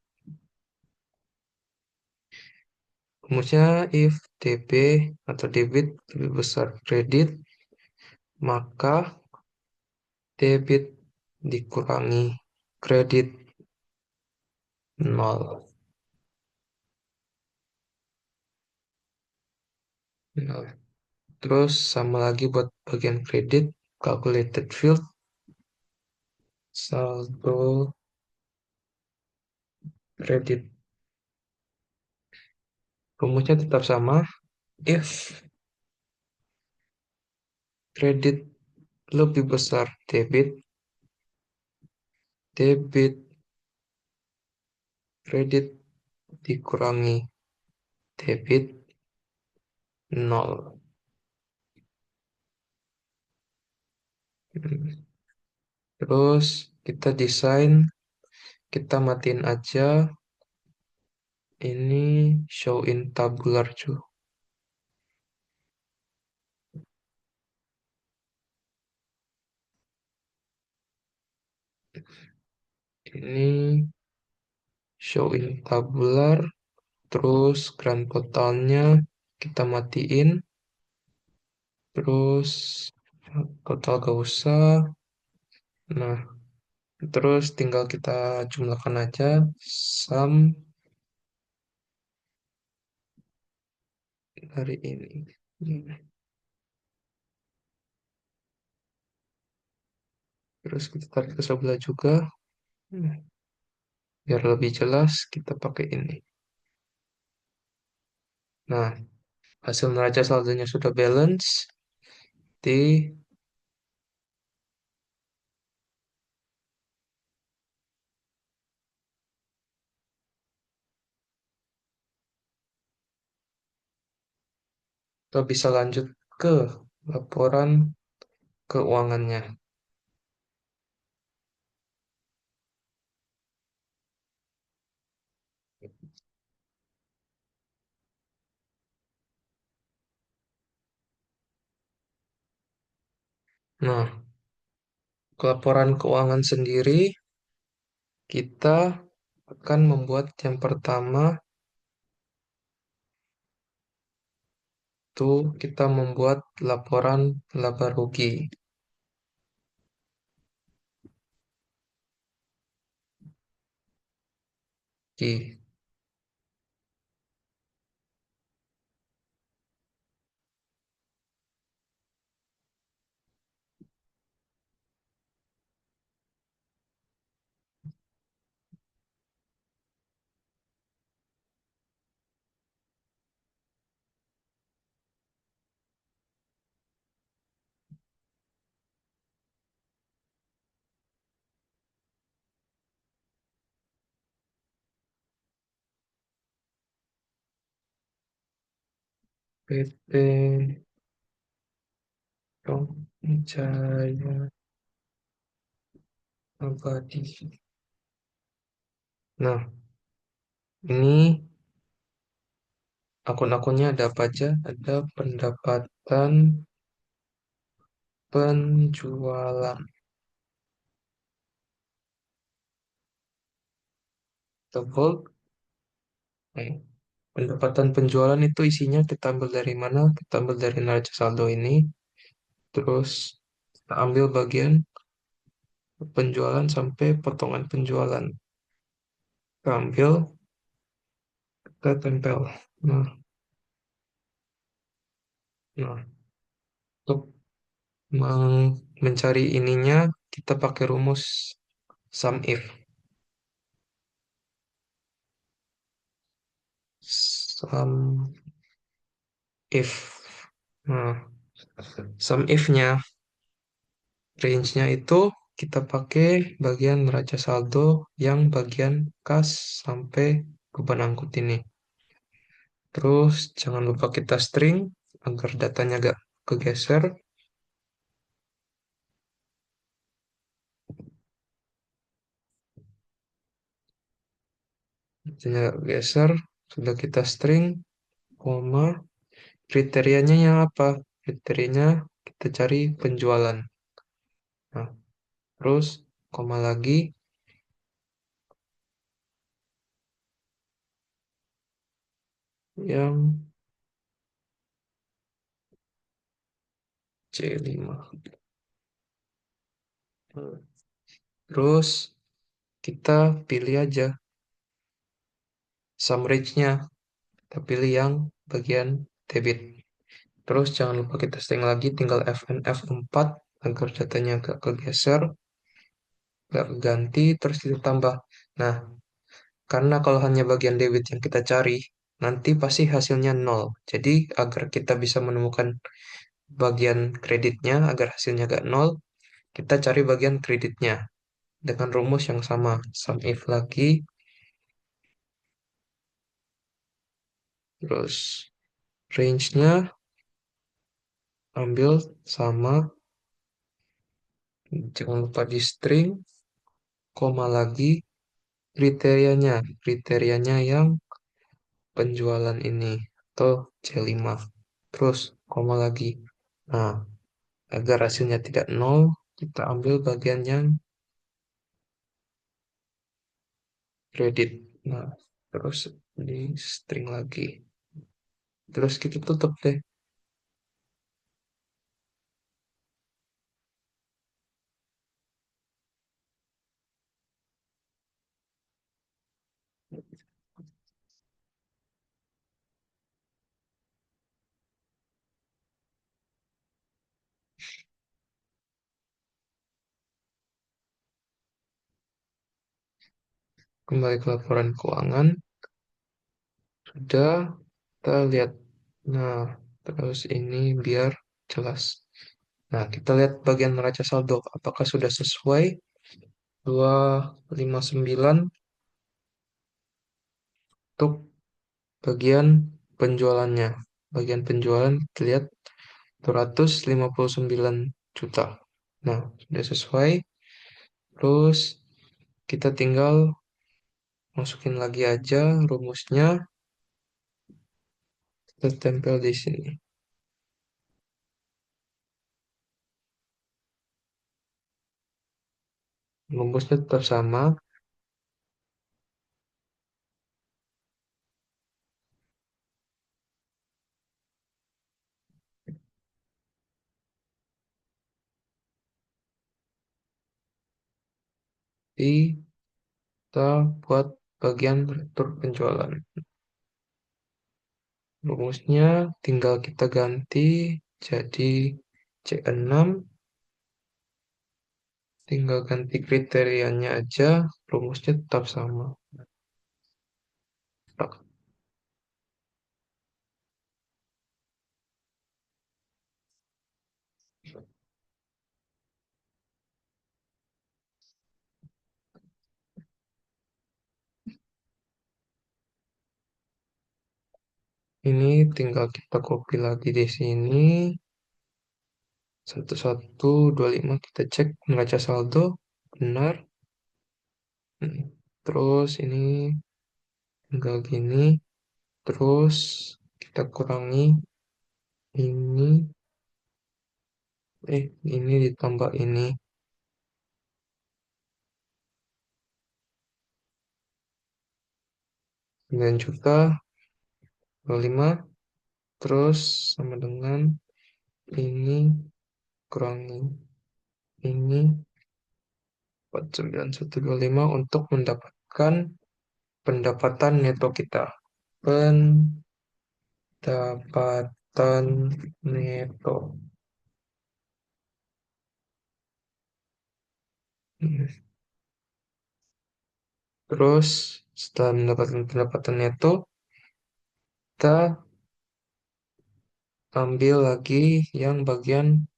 if DB atau debit lebih besar kredit, maka debit dikurangi kredit nol. Nol. Terus sama lagi buat bagian kredit, calculated field, saldo kredit. Rumusnya tetap sama. If kredit lebih besar debit, debit kredit dikurangi debit nol. Terus kita desain, kita matiin aja ini show in tabular cuy. Ini show in tabular, terus grand totalnya kita matiin, terus total gak usah. Nah, terus tinggal kita jumlahkan aja sum dari ini. Terus kita tarik ke sebelah juga. Biar lebih jelas, kita pakai ini. Nah, hasil neraca saldonya sudah balance. Di kita bisa lanjut ke laporan keuangannya. Nah, laporan keuangan sendiri kita akan membuat yang pertama tuh kita membuat laporan laba rugi. Oke. PT Jaya Abadi. Nah, ini akun-akunnya ada apa aja? Ada pendapatan penjualan. Tebal. Eh, Pendapatan penjualan itu isinya kita ambil dari mana? Kita ambil dari neraca saldo ini. Terus kita ambil bagian penjualan sampai potongan penjualan. Kita ambil, kita tempel. Nah, nah, untuk mencari ininya, kita pakai rumus sum if. Sum if. Nah, sum if-nya, range-nya itu kita pakai bagian neraca saldo yang bagian kas sampai beban angkut ini. Terus jangan lupa kita string agar datanya gak kegeser. Datanya gak kegeser. Sudah kita string, koma. Kriterianya yang apa? Kriterianya kita cari penjualan. Nah, terus koma lagi yang C5. Terus kita pilih aja sum range-nya. Kita pilih yang bagian debit. Terus jangan lupa kita string lagi, tinggal Fn F4 agar datanya agak kegeser, agak ganti, terus kita tambah. Nah, karena kalau hanya bagian debit yang kita cari, nanti pasti hasilnya nol. Jadi agar kita bisa menemukan bagian kreditnya, agar hasilnya agak nol, kita cari bagian kreditnya dengan rumus yang sama. Sum if lagi, terus range-nya ambil sama, jangan lupa di string, koma lagi, kriterianya yang penjualan ini, atau C5. Terus, koma lagi. Nah, agar hasilnya tidak nol, kita ambil bagian yang kredit. Nah, terus di string lagi. Terus kita tutup deh. Kembali ke laporan keuangan. Sudah, kita lihat. Nah, terus ini biar jelas. Nah, kita lihat bagian neraca saldo. Apakah sudah sesuai? 259 untuk bagian penjualannya. Bagian penjualan kita lihat 259 juta. Nah, sudah sesuai. Terus kita tinggal masukin lagi aja rumusnya. Kita tempel di sini. Rumusnya tetap sama. Tapi kita buat bagian retur penjualan. Rumusnya tinggal kita ganti jadi C6. Tinggal ganti kriterianya aja. Rumusnya tetap sama. Ini tinggal kita copy lagi di sini. 1125 kita cek neraca saldo. Benar. Hmm. Terus ini tinggal gini. Terus kita kurangi ini. Ini ditambah ini. 9 juta 25. Terus sama dengan ini kurangi ini 49125 untuk mendapatkan pendapatan neto kita. Pendapatan neto. Terus setelah mendapatkan pendapatan neto, kita ambil lagi yang bagian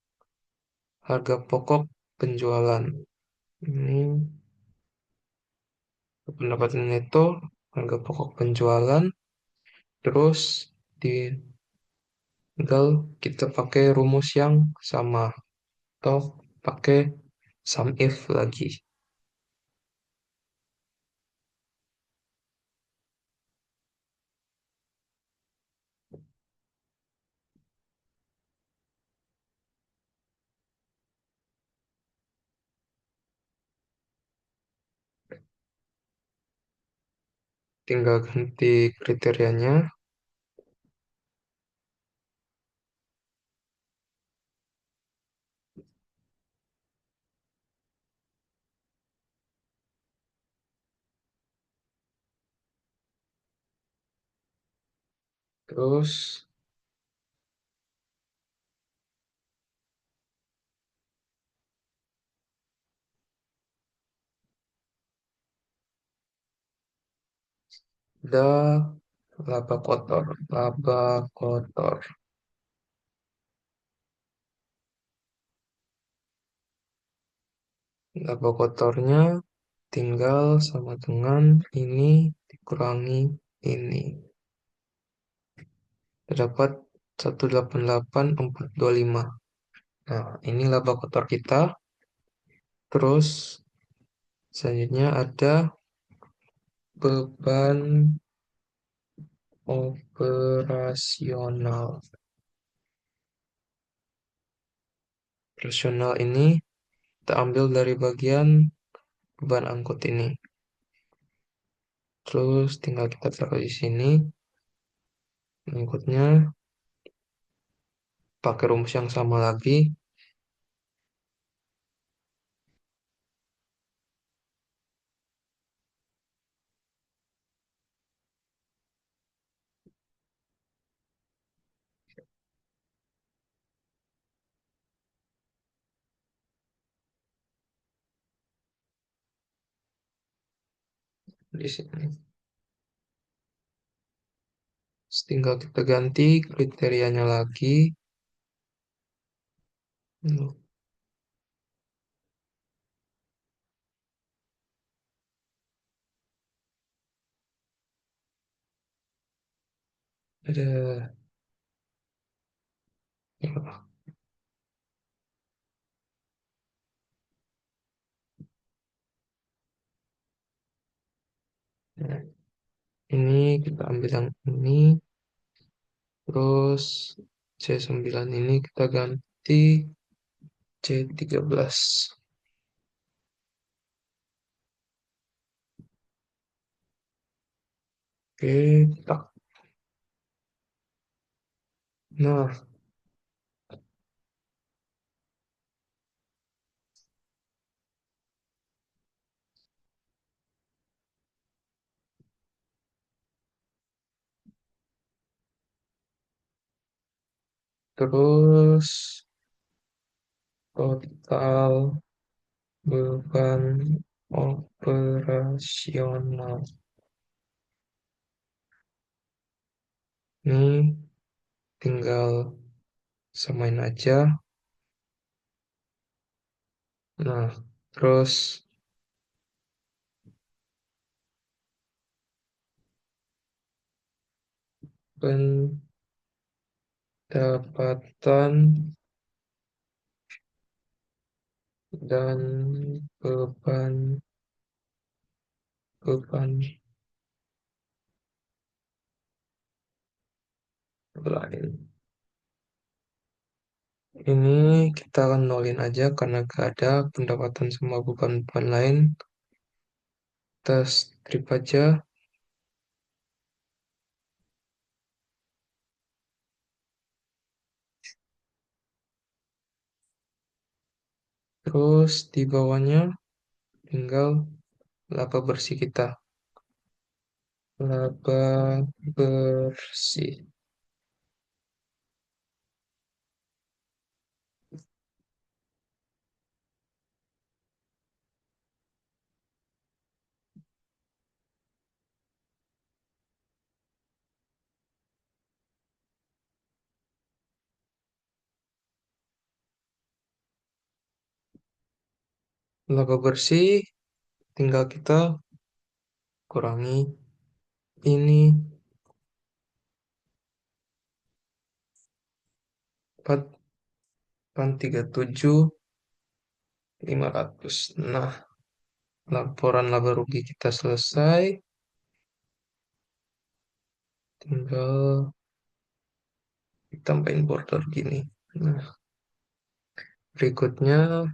harga pokok penjualan. Ini pendapatan neto, harga pokok penjualan. Terus tinggal kita pakai rumus yang sama atau pakai sum if lagi. Tinggal ganti kriterianya. Terus ada laba kotor, laba kotor. Laba kotornya tinggal sama dengan ini dikurangi ini. Terdapat 188.425. Nah, ini laba kotor kita. Terus selanjutnya ada beban operasional. Operasional ini kita ambil dari bagian beban angkut ini. Terus tinggal kita taruh di sini angkutnya pakai rumus yang sama lagi. Di sini. Tinggal kita ganti kriterianya lagi. Hmm, Ada ya, nah, ini kita ambil yang ini. Terus C9 ini kita ganti C13. Oke, tak. Nah, terus total beban operasional ini tinggal samain aja. Nah, terus pendapatan dan beban beban lain. Ini kita akan nolin aja karena gak ada pendapatan sama beban-beban lain. Kita strip aja. Terus di bawahnya tinggal laba bersih kita. Laba bersih. Laba bersih tinggal kita kurangi ini 4,37.500. Nah, laporan laba rugi kita selesai. Tinggal tambahin border gini. Nah, berikutnya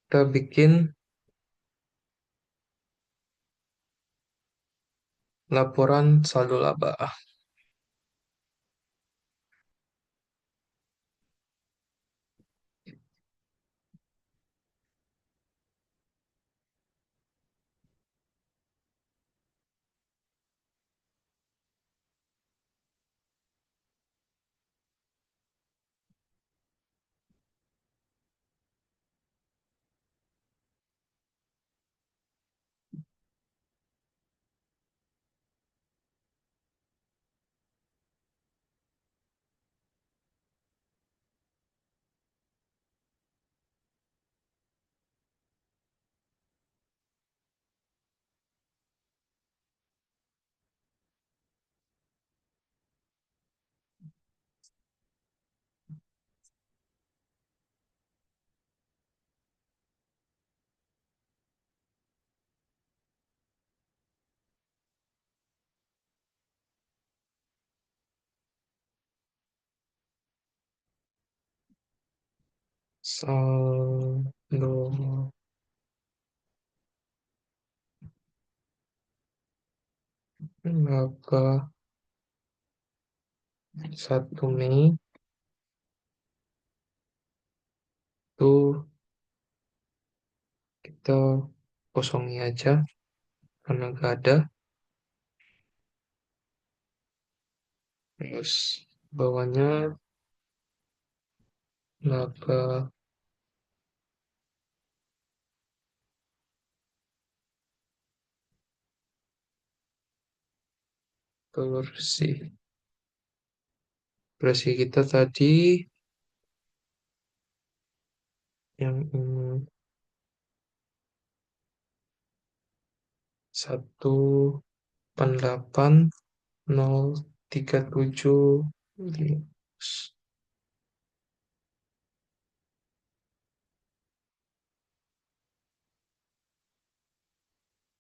kita bikin laporan saldo laba. Saldo laba 1 Mei itu kita kosongi aja karena nggak ada. Terus bawahnya laba bersih. Bersih kita tadi yang ini 1,8037.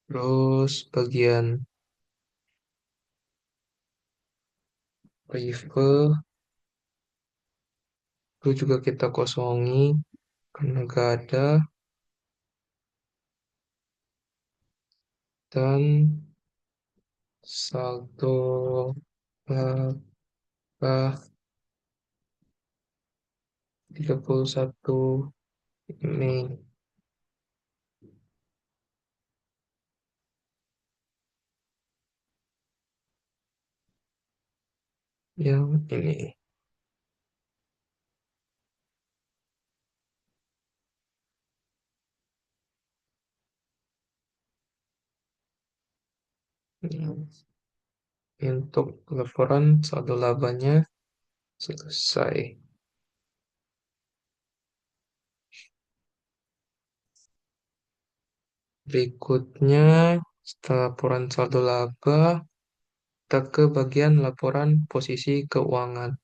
Terus bagian river itu juga kita kosongi karena gak ada, dan saldo laba 31 Mei yang ini. Untuk laporan saldo labanya selesai. Berikutnya, setelah laporan saldo laba, kita ke bagian laporan posisi keuangan.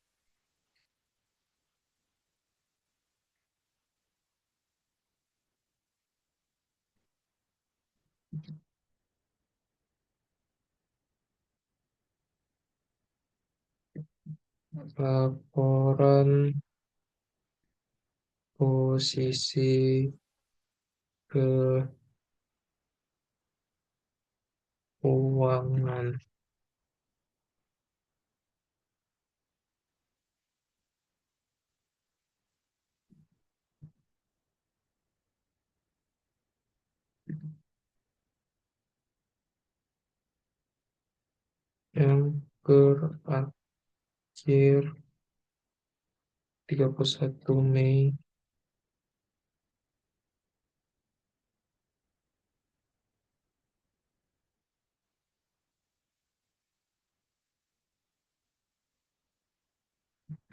Laporan posisi keuangan. Yang berakhir 31 Mei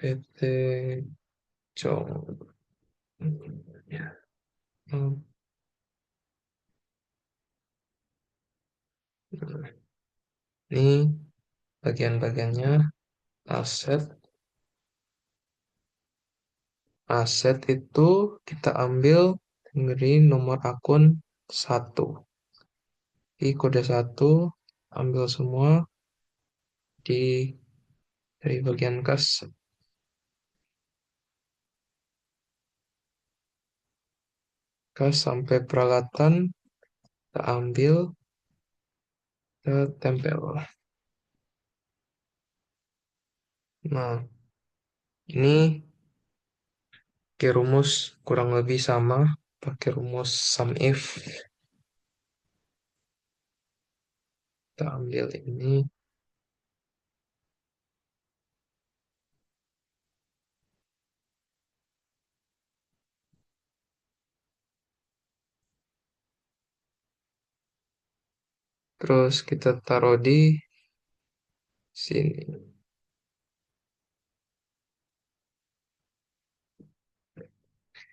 PT Chong. Ya. Hmm, Ini bagian-bagiannya. Aset. Aset itu kita ambil dari nomor akun 1. Di kode 1 ambil semua di dari bagian kas sampai peralatan kita ambil, kita tempel. Nah, ini pakai rumus kurang lebih sama, pakai rumus sum if. Kita ambil ini, terus kita taruh di sini.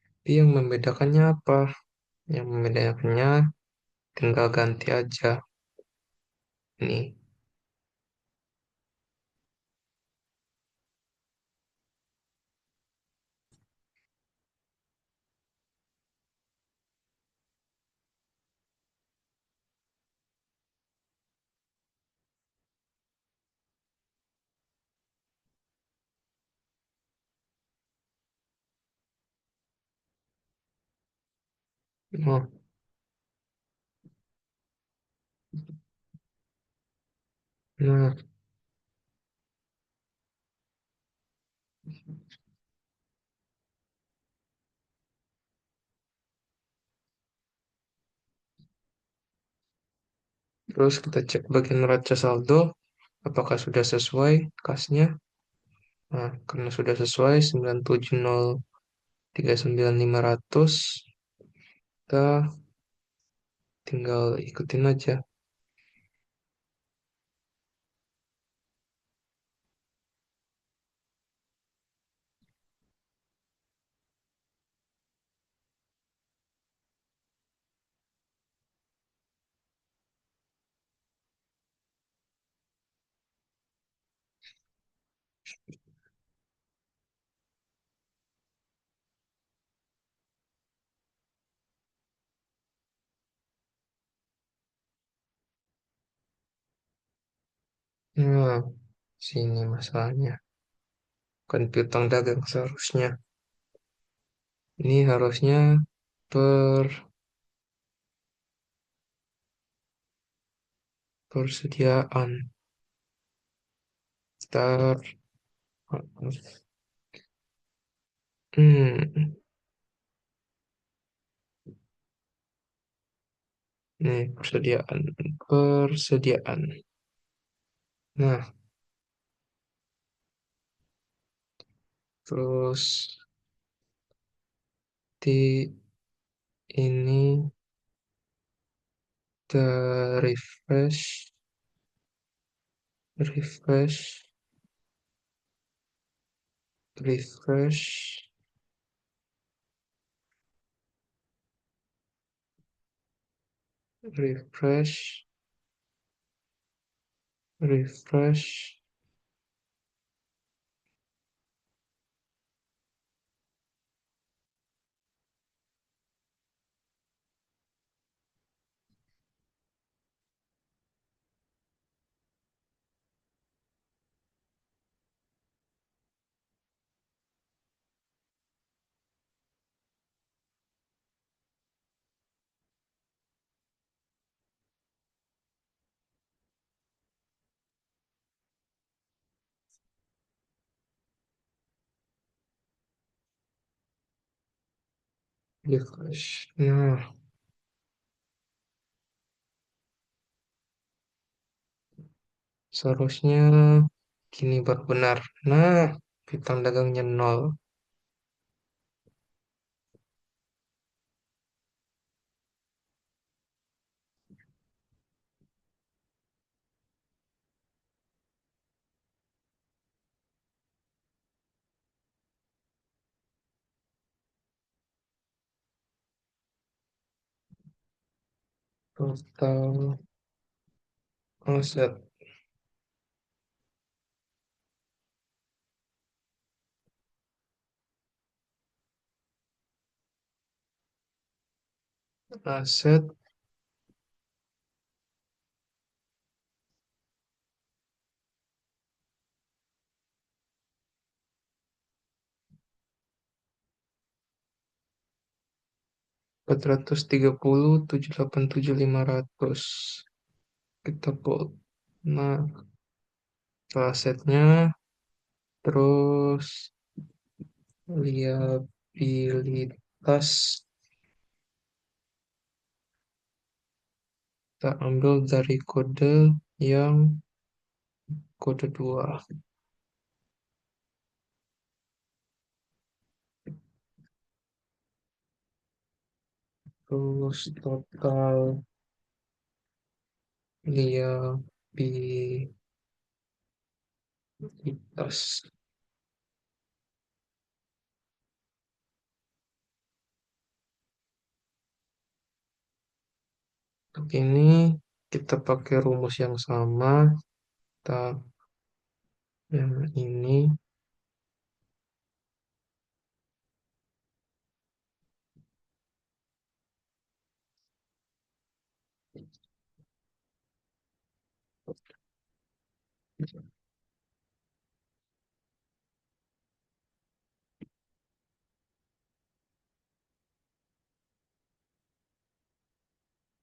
Tapi yang membedakannya apa? Yang membedakannya tinggal ganti aja. Nih. Nah, nah, terus kita cek bagian neraca saldo, apakah sudah sesuai kasnya. Nah, karena sudah sesuai 97039.500, kita tinggal ikutin aja. Nah, sini masalahnya. Bukan piutang dagang seharusnya. Ini harusnya per persediaan. Start. Hmm, nih persediaan. Persediaan. Nah, terus di ini kita refresh, refresh, refresh, refresh. refresh, refresh. Nah, seharusnya gini baru benar. Nah, bintang dagangnya nol. Total aset, aset 430, 787, 500. Kita buat. Nah, asetnya terus liabilitas kita ambil dari kode yang kode 2. Terus total liabilitas ini kita pakai rumus yang sama. Kita yang ini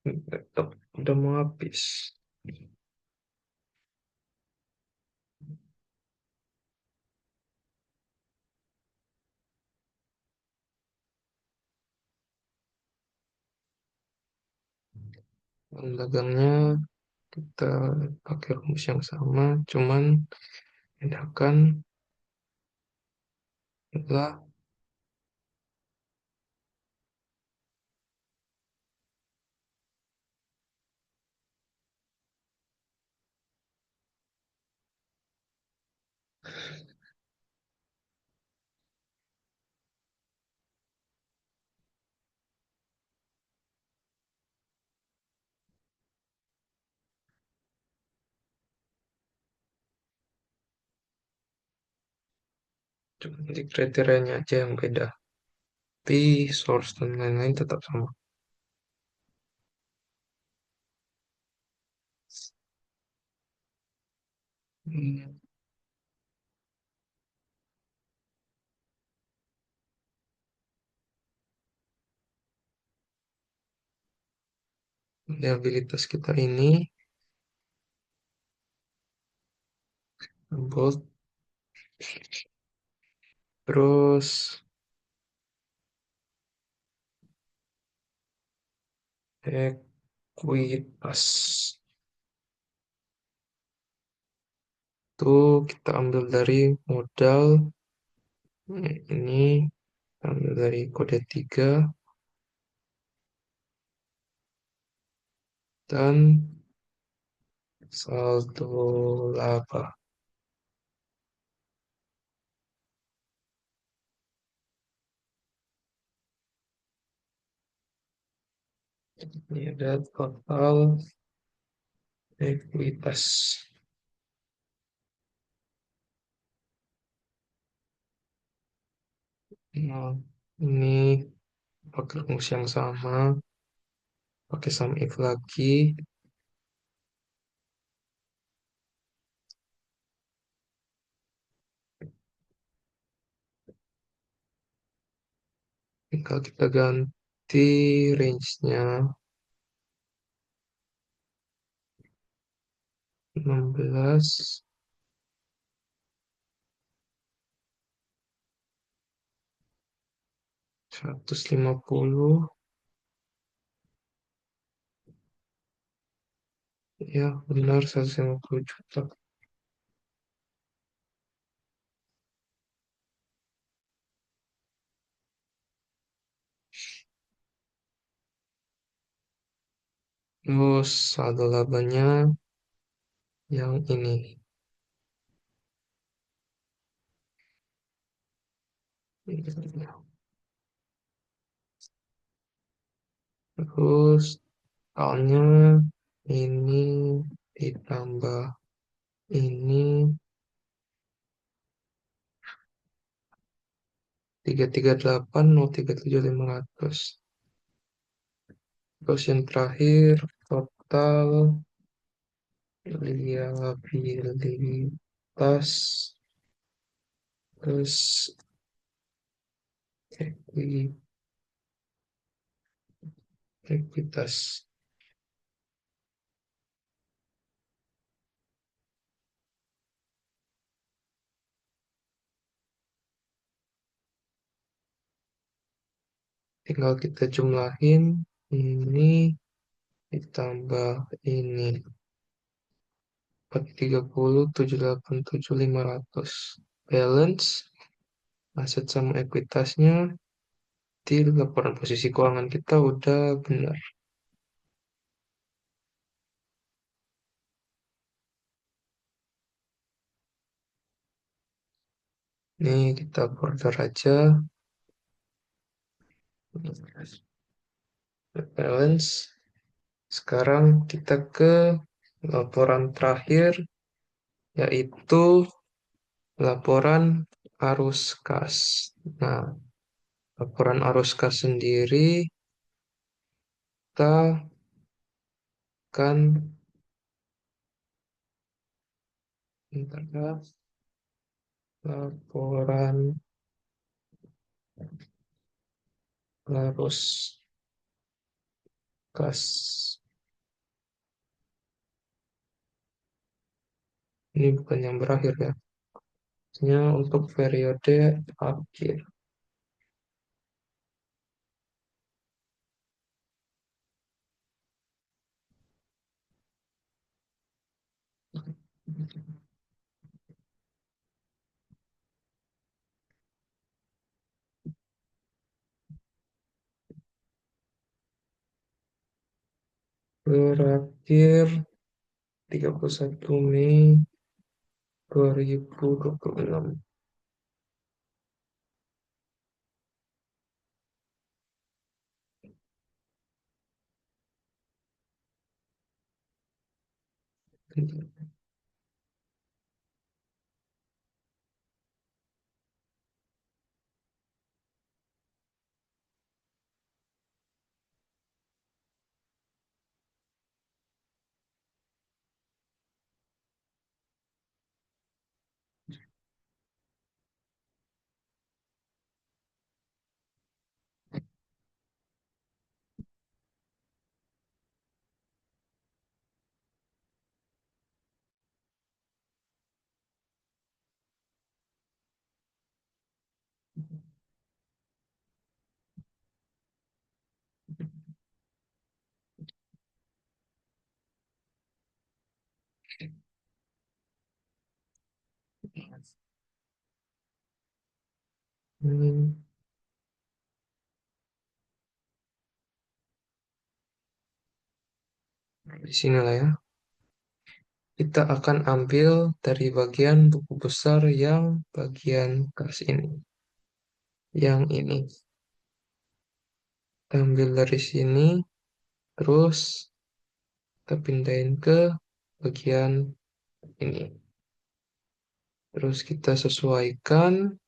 laptop udah mau habis. Dan dagangnya kita pakai rumus yang sama, cuman bedakan adalah cuma di kriterianya aja yang beda. Tapi source dan lain-lain tetap sama. Hmm, liabilitas kita ini both terus ekuitas itu kita ambil dari modal ini ambil dari kode 3 dan saldo laba. Ini ada total ekuitas. Nah, ini pakai rumus yang sama, pakai sum if lagi. Tinggal kita ganti range-nya 16, 150, ya benar 150 juta. Terus saldo labanya yang ini. Terus soalnya ini ditambah ini 338 037 500. Terus yang terakhir total liabilitas terus ekuitas. Tinggal kita jumlahin ini ditambah ini 430 787 500. Balance aset sama ekuitasnya di laporan posisi keuangan kita udah benar. Nih kita border aja balance. Sekarang kita ke laporan terakhir yaitu laporan arus kas. Nah, laporan arus kas sendiri kita akan bentar ya, laporan arus kas. Ini bukan yang berakhir ya. Ini untuk periode akhir. Berakhir 31 Mei 2026. Hmm, di sini lah ya. Kita akan ambil dari bagian buku besar yang bagian kas ini. Yang ini. Kita ambil dari sini, terus kita pindahin ke bagian ini. Terus kita sesuaikan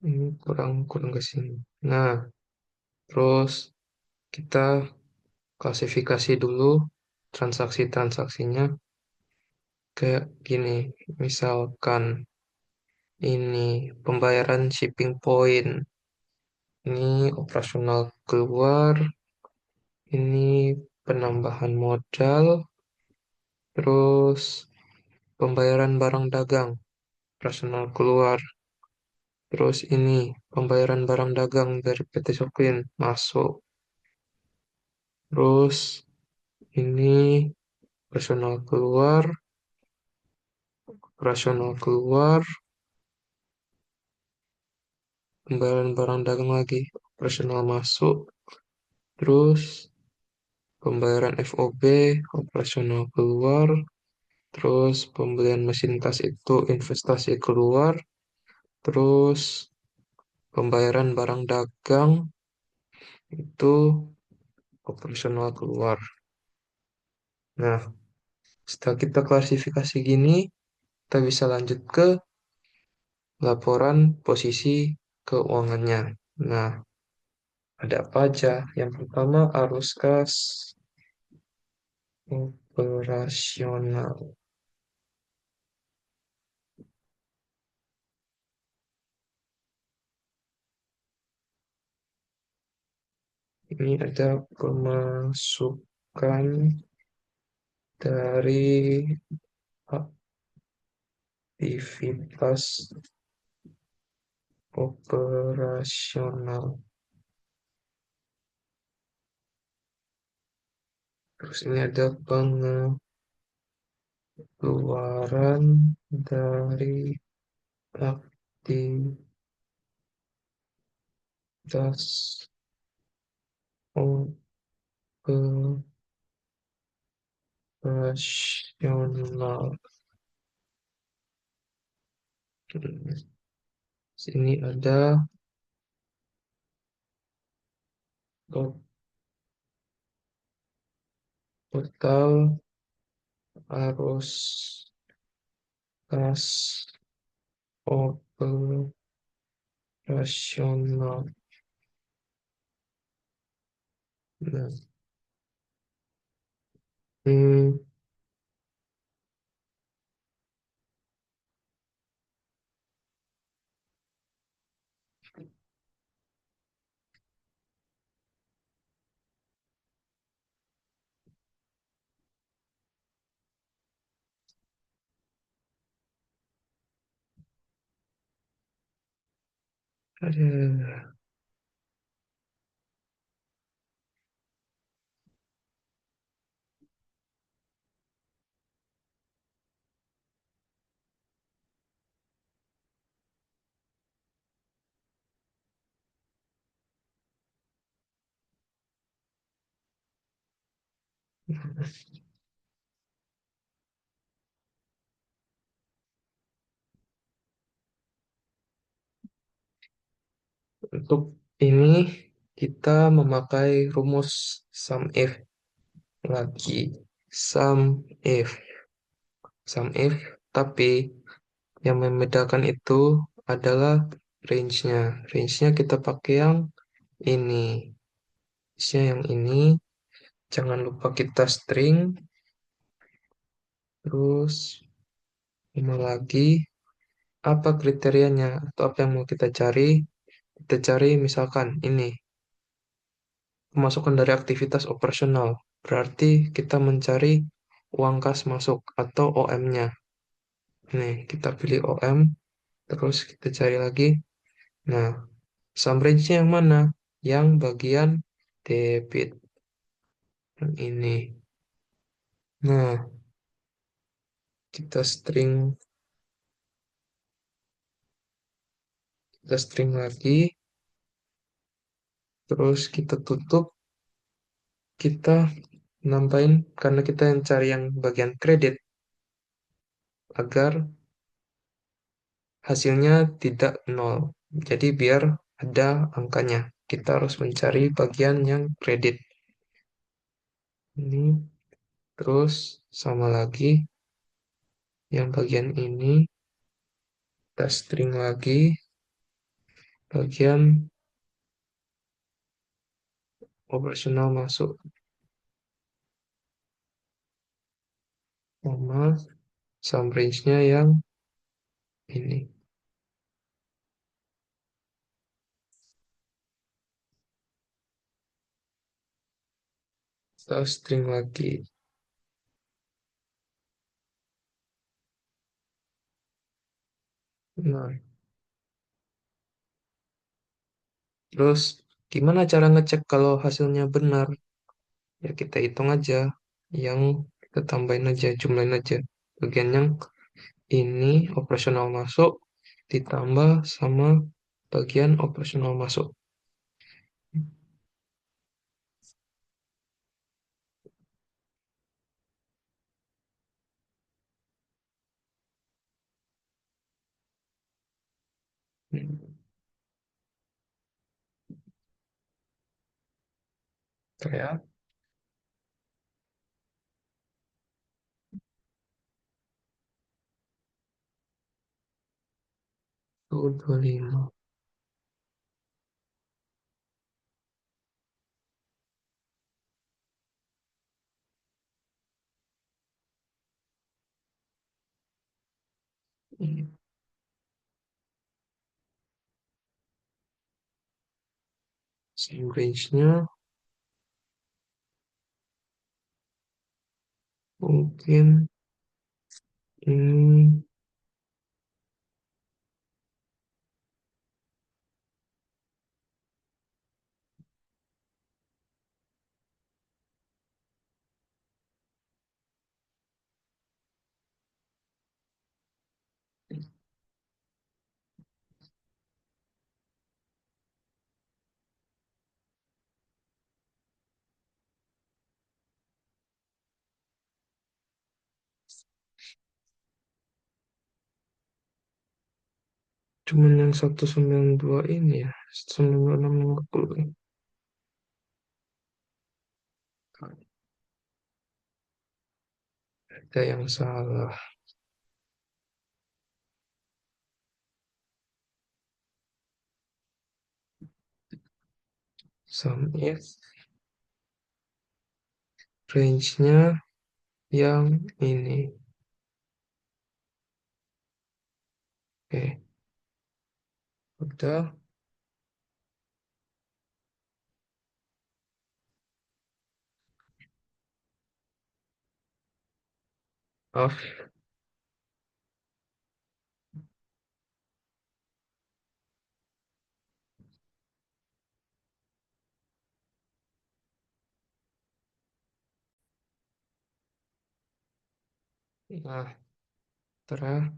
Ini kurang kurang ke sini. Nah, terus kita klasifikasi dulu transaksi-transaksinya kayak gini. Misalkan ini pembayaran shipping point, ini operasional keluar, ini penambahan modal, terus pembayaran barang dagang, operasional keluar, terus ini pembayaran barang dagang dari PT Soklin masuk, terus ini operasional keluar, pembayaran barang dagang lagi, operasional masuk, terus pembayaran FOB, operasional keluar, terus pembelian mesin tas itu investasi keluar, terus pembayaran barang dagang itu operasional keluar. Nah, setelah kita klasifikasi gini, kita bisa lanjut ke laporan posisi keuangannya. Nah, ada apa aja? Yang pertama arus kas operasional. Ini ada pemasukan dari aktivitas operasional. Terus ini ada pengeluaran dari aktivitas operasional. Sini ada total arus kas operasional. Nah, hmm, ada untuk ini kita memakai rumus sum if lagi. Sum if, sum if, tapi yang membedakan itu adalah range-nya. Range-nya kita pakai yang ini. Range-nya yang ini. Jangan lupa kita string. Terus, sama lagi, apa kriterianya atau apa yang mau kita cari? Kita cari misalkan ini, pemasukan dari aktivitas operasional. Berarti kita mencari uang kas masuk atau OM-nya. Nih, kita pilih OM, terus kita cari lagi. Nah, sum range-nya yang mana? Yang bagian debit. Yang ini. Nah, kita string lagi, terus kita tutup, kita nambahin karena kita yang cari yang bagian kredit agar hasilnya tidak nol. Jadi biar ada angkanya. Kita harus mencari bagian yang kredit. Ini terus sama lagi yang bagian ini kita string lagi, bagian operasional masuk, sama sum range-nya yang ini. Kita string lagi. Nah, terus gimana cara ngecek kalau hasilnya benar? Ya kita hitung aja, yang kita tambahin aja, jumlahin aja. Bagian yang ini operasional masuk ditambah sama bagian operasional masuk. Hmm, Kayak 25. Ini same range-nya mungkin ini cuman yang 192 ini ya, 196 50. Ada yang salah. Sum if range-nya yang ini. Oke, udah. Off. Nah, terus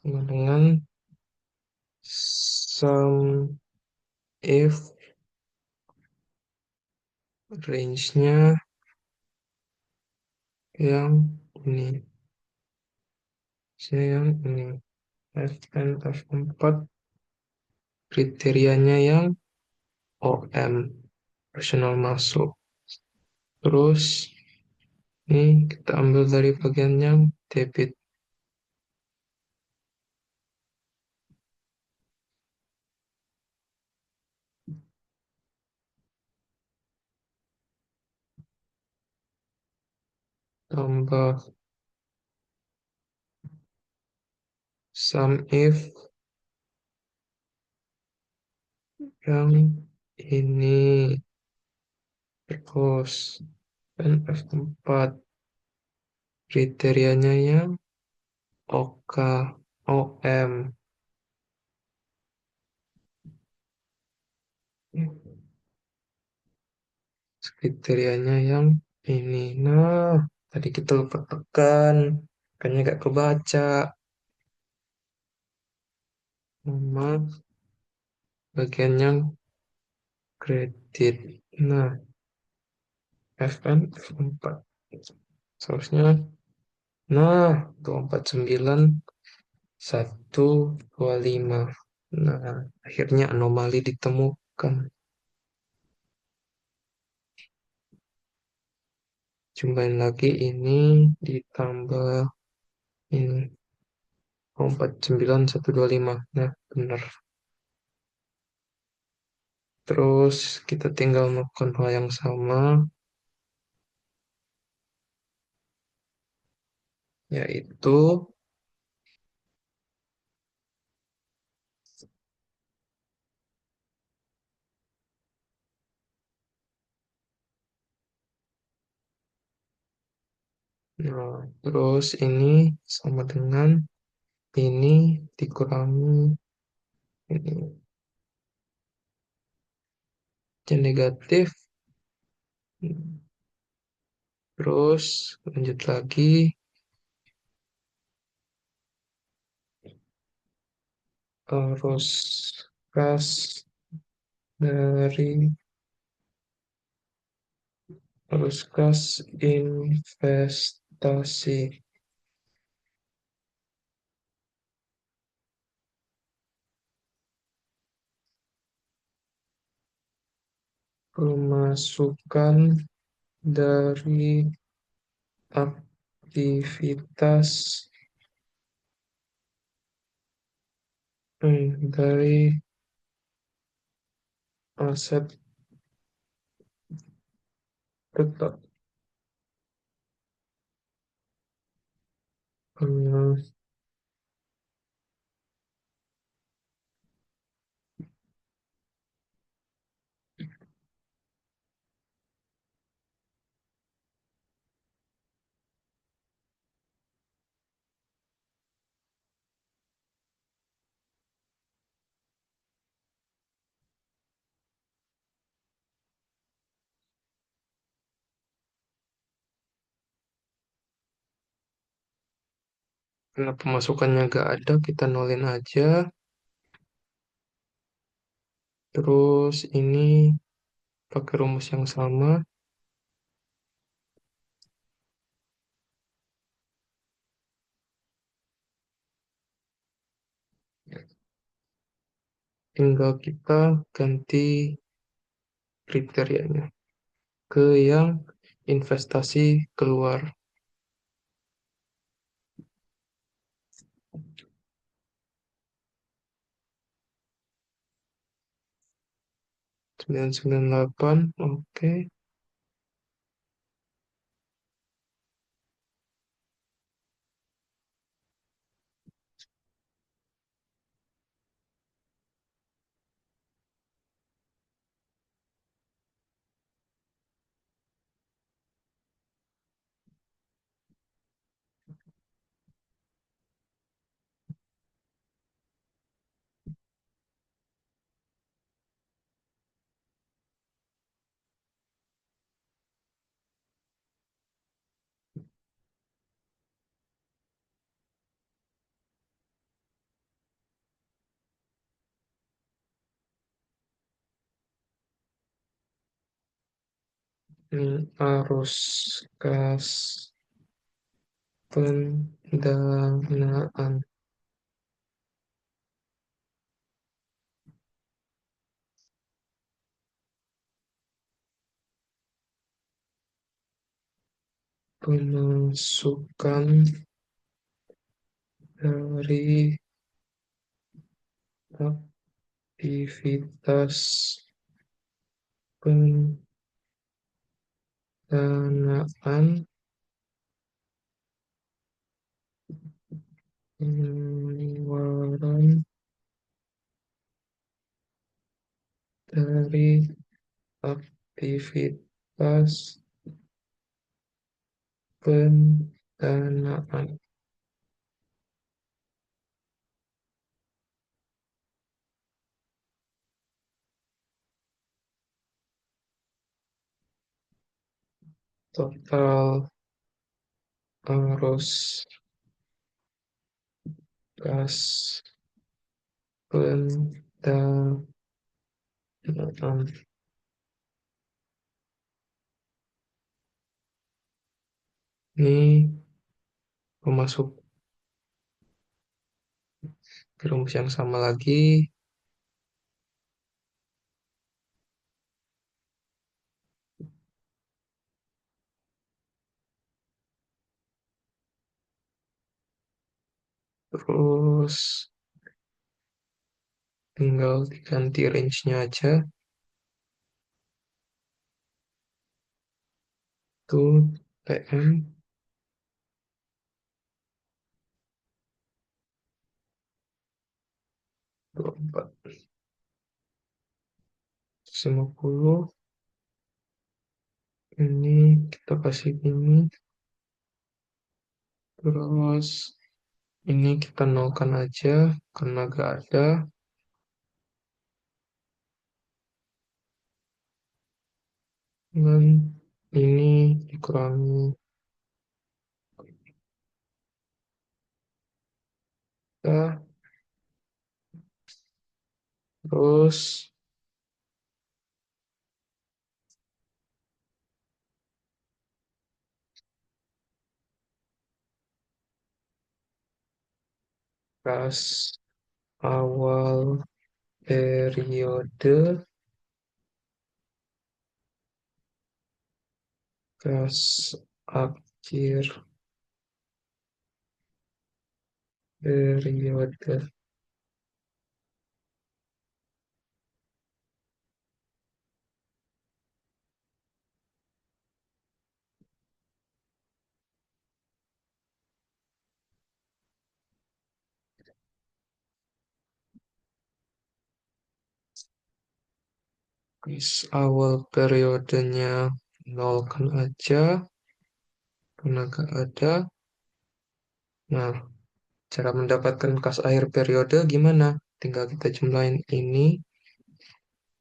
dengan sum if range-nya yang ini. Saya yang ini. Fn F4 kriterianya yang OM. Personal masuk. Terus ini kita ambil dari bagian yang debit. Tambah sum if yang ini. Terus F4 kriterianya yang OK, OM. Kriterianya yang ini. Nah, tadi kita lupa tekan. Makanya gak kebaca. Nama bagian yang kredit. Nah, FN F4. Seharusnya, nah, 249 125. Nah, akhirnya anomali ditemukan. Jumlahin lagi ini ditambah ini. 49,125. Nah, benar. Terus kita tinggal melakukan hal yang sama, yaitu nah, terus ini sama dengan ini dikurangi ini. Yang negatif. Terus lanjut lagi, arus kas dari arus kas investasi pemasukan dari aktivitas dari aset tetap. Hmm, karena pemasukannya nggak ada, kita nolin aja. Terus ini pakai rumus yang sama, tinggal kita ganti kriterianya ke yang investasi keluar. 998, oke. Arus kas pendanaan pemasukan dari aktivitas pendanaan pengeluaran dari aktivitas pendanaan total arus kas pendanaan ini memasuk ke rumus yang sama lagi. Terus tinggal diganti range-nya aja. Tuh, TM 24. 50. Ini kita kasih ini. Terus ini kita nolkan aja karena gak ada. Dan ini dikurangi ya. Terus kas awal periode, kas akhir periode. Kas awal periodenya nolkan aja karena gak ada. Nah, cara mendapatkan kas akhir periode gimana? Tinggal kita jumlahin ini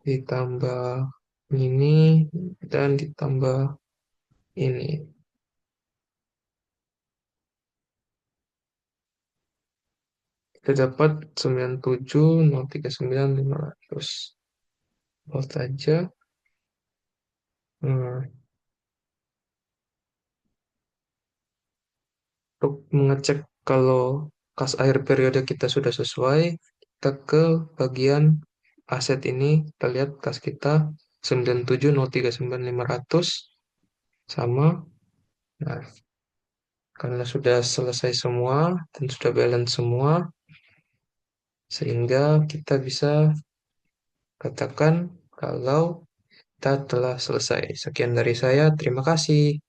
ditambah ini dan ditambah ini. Kita dapat 97.039.500. Volt aja. Nah, untuk mengecek kalau kas akhir periode kita sudah sesuai, kita ke bagian aset ini, kita lihat kas kita 97.039.500 sama. Nah, karena sudah selesai semua dan sudah balance semua, sehingga kita bisa katakan kalau kita telah selesai. Sekian dari saya, terima kasih.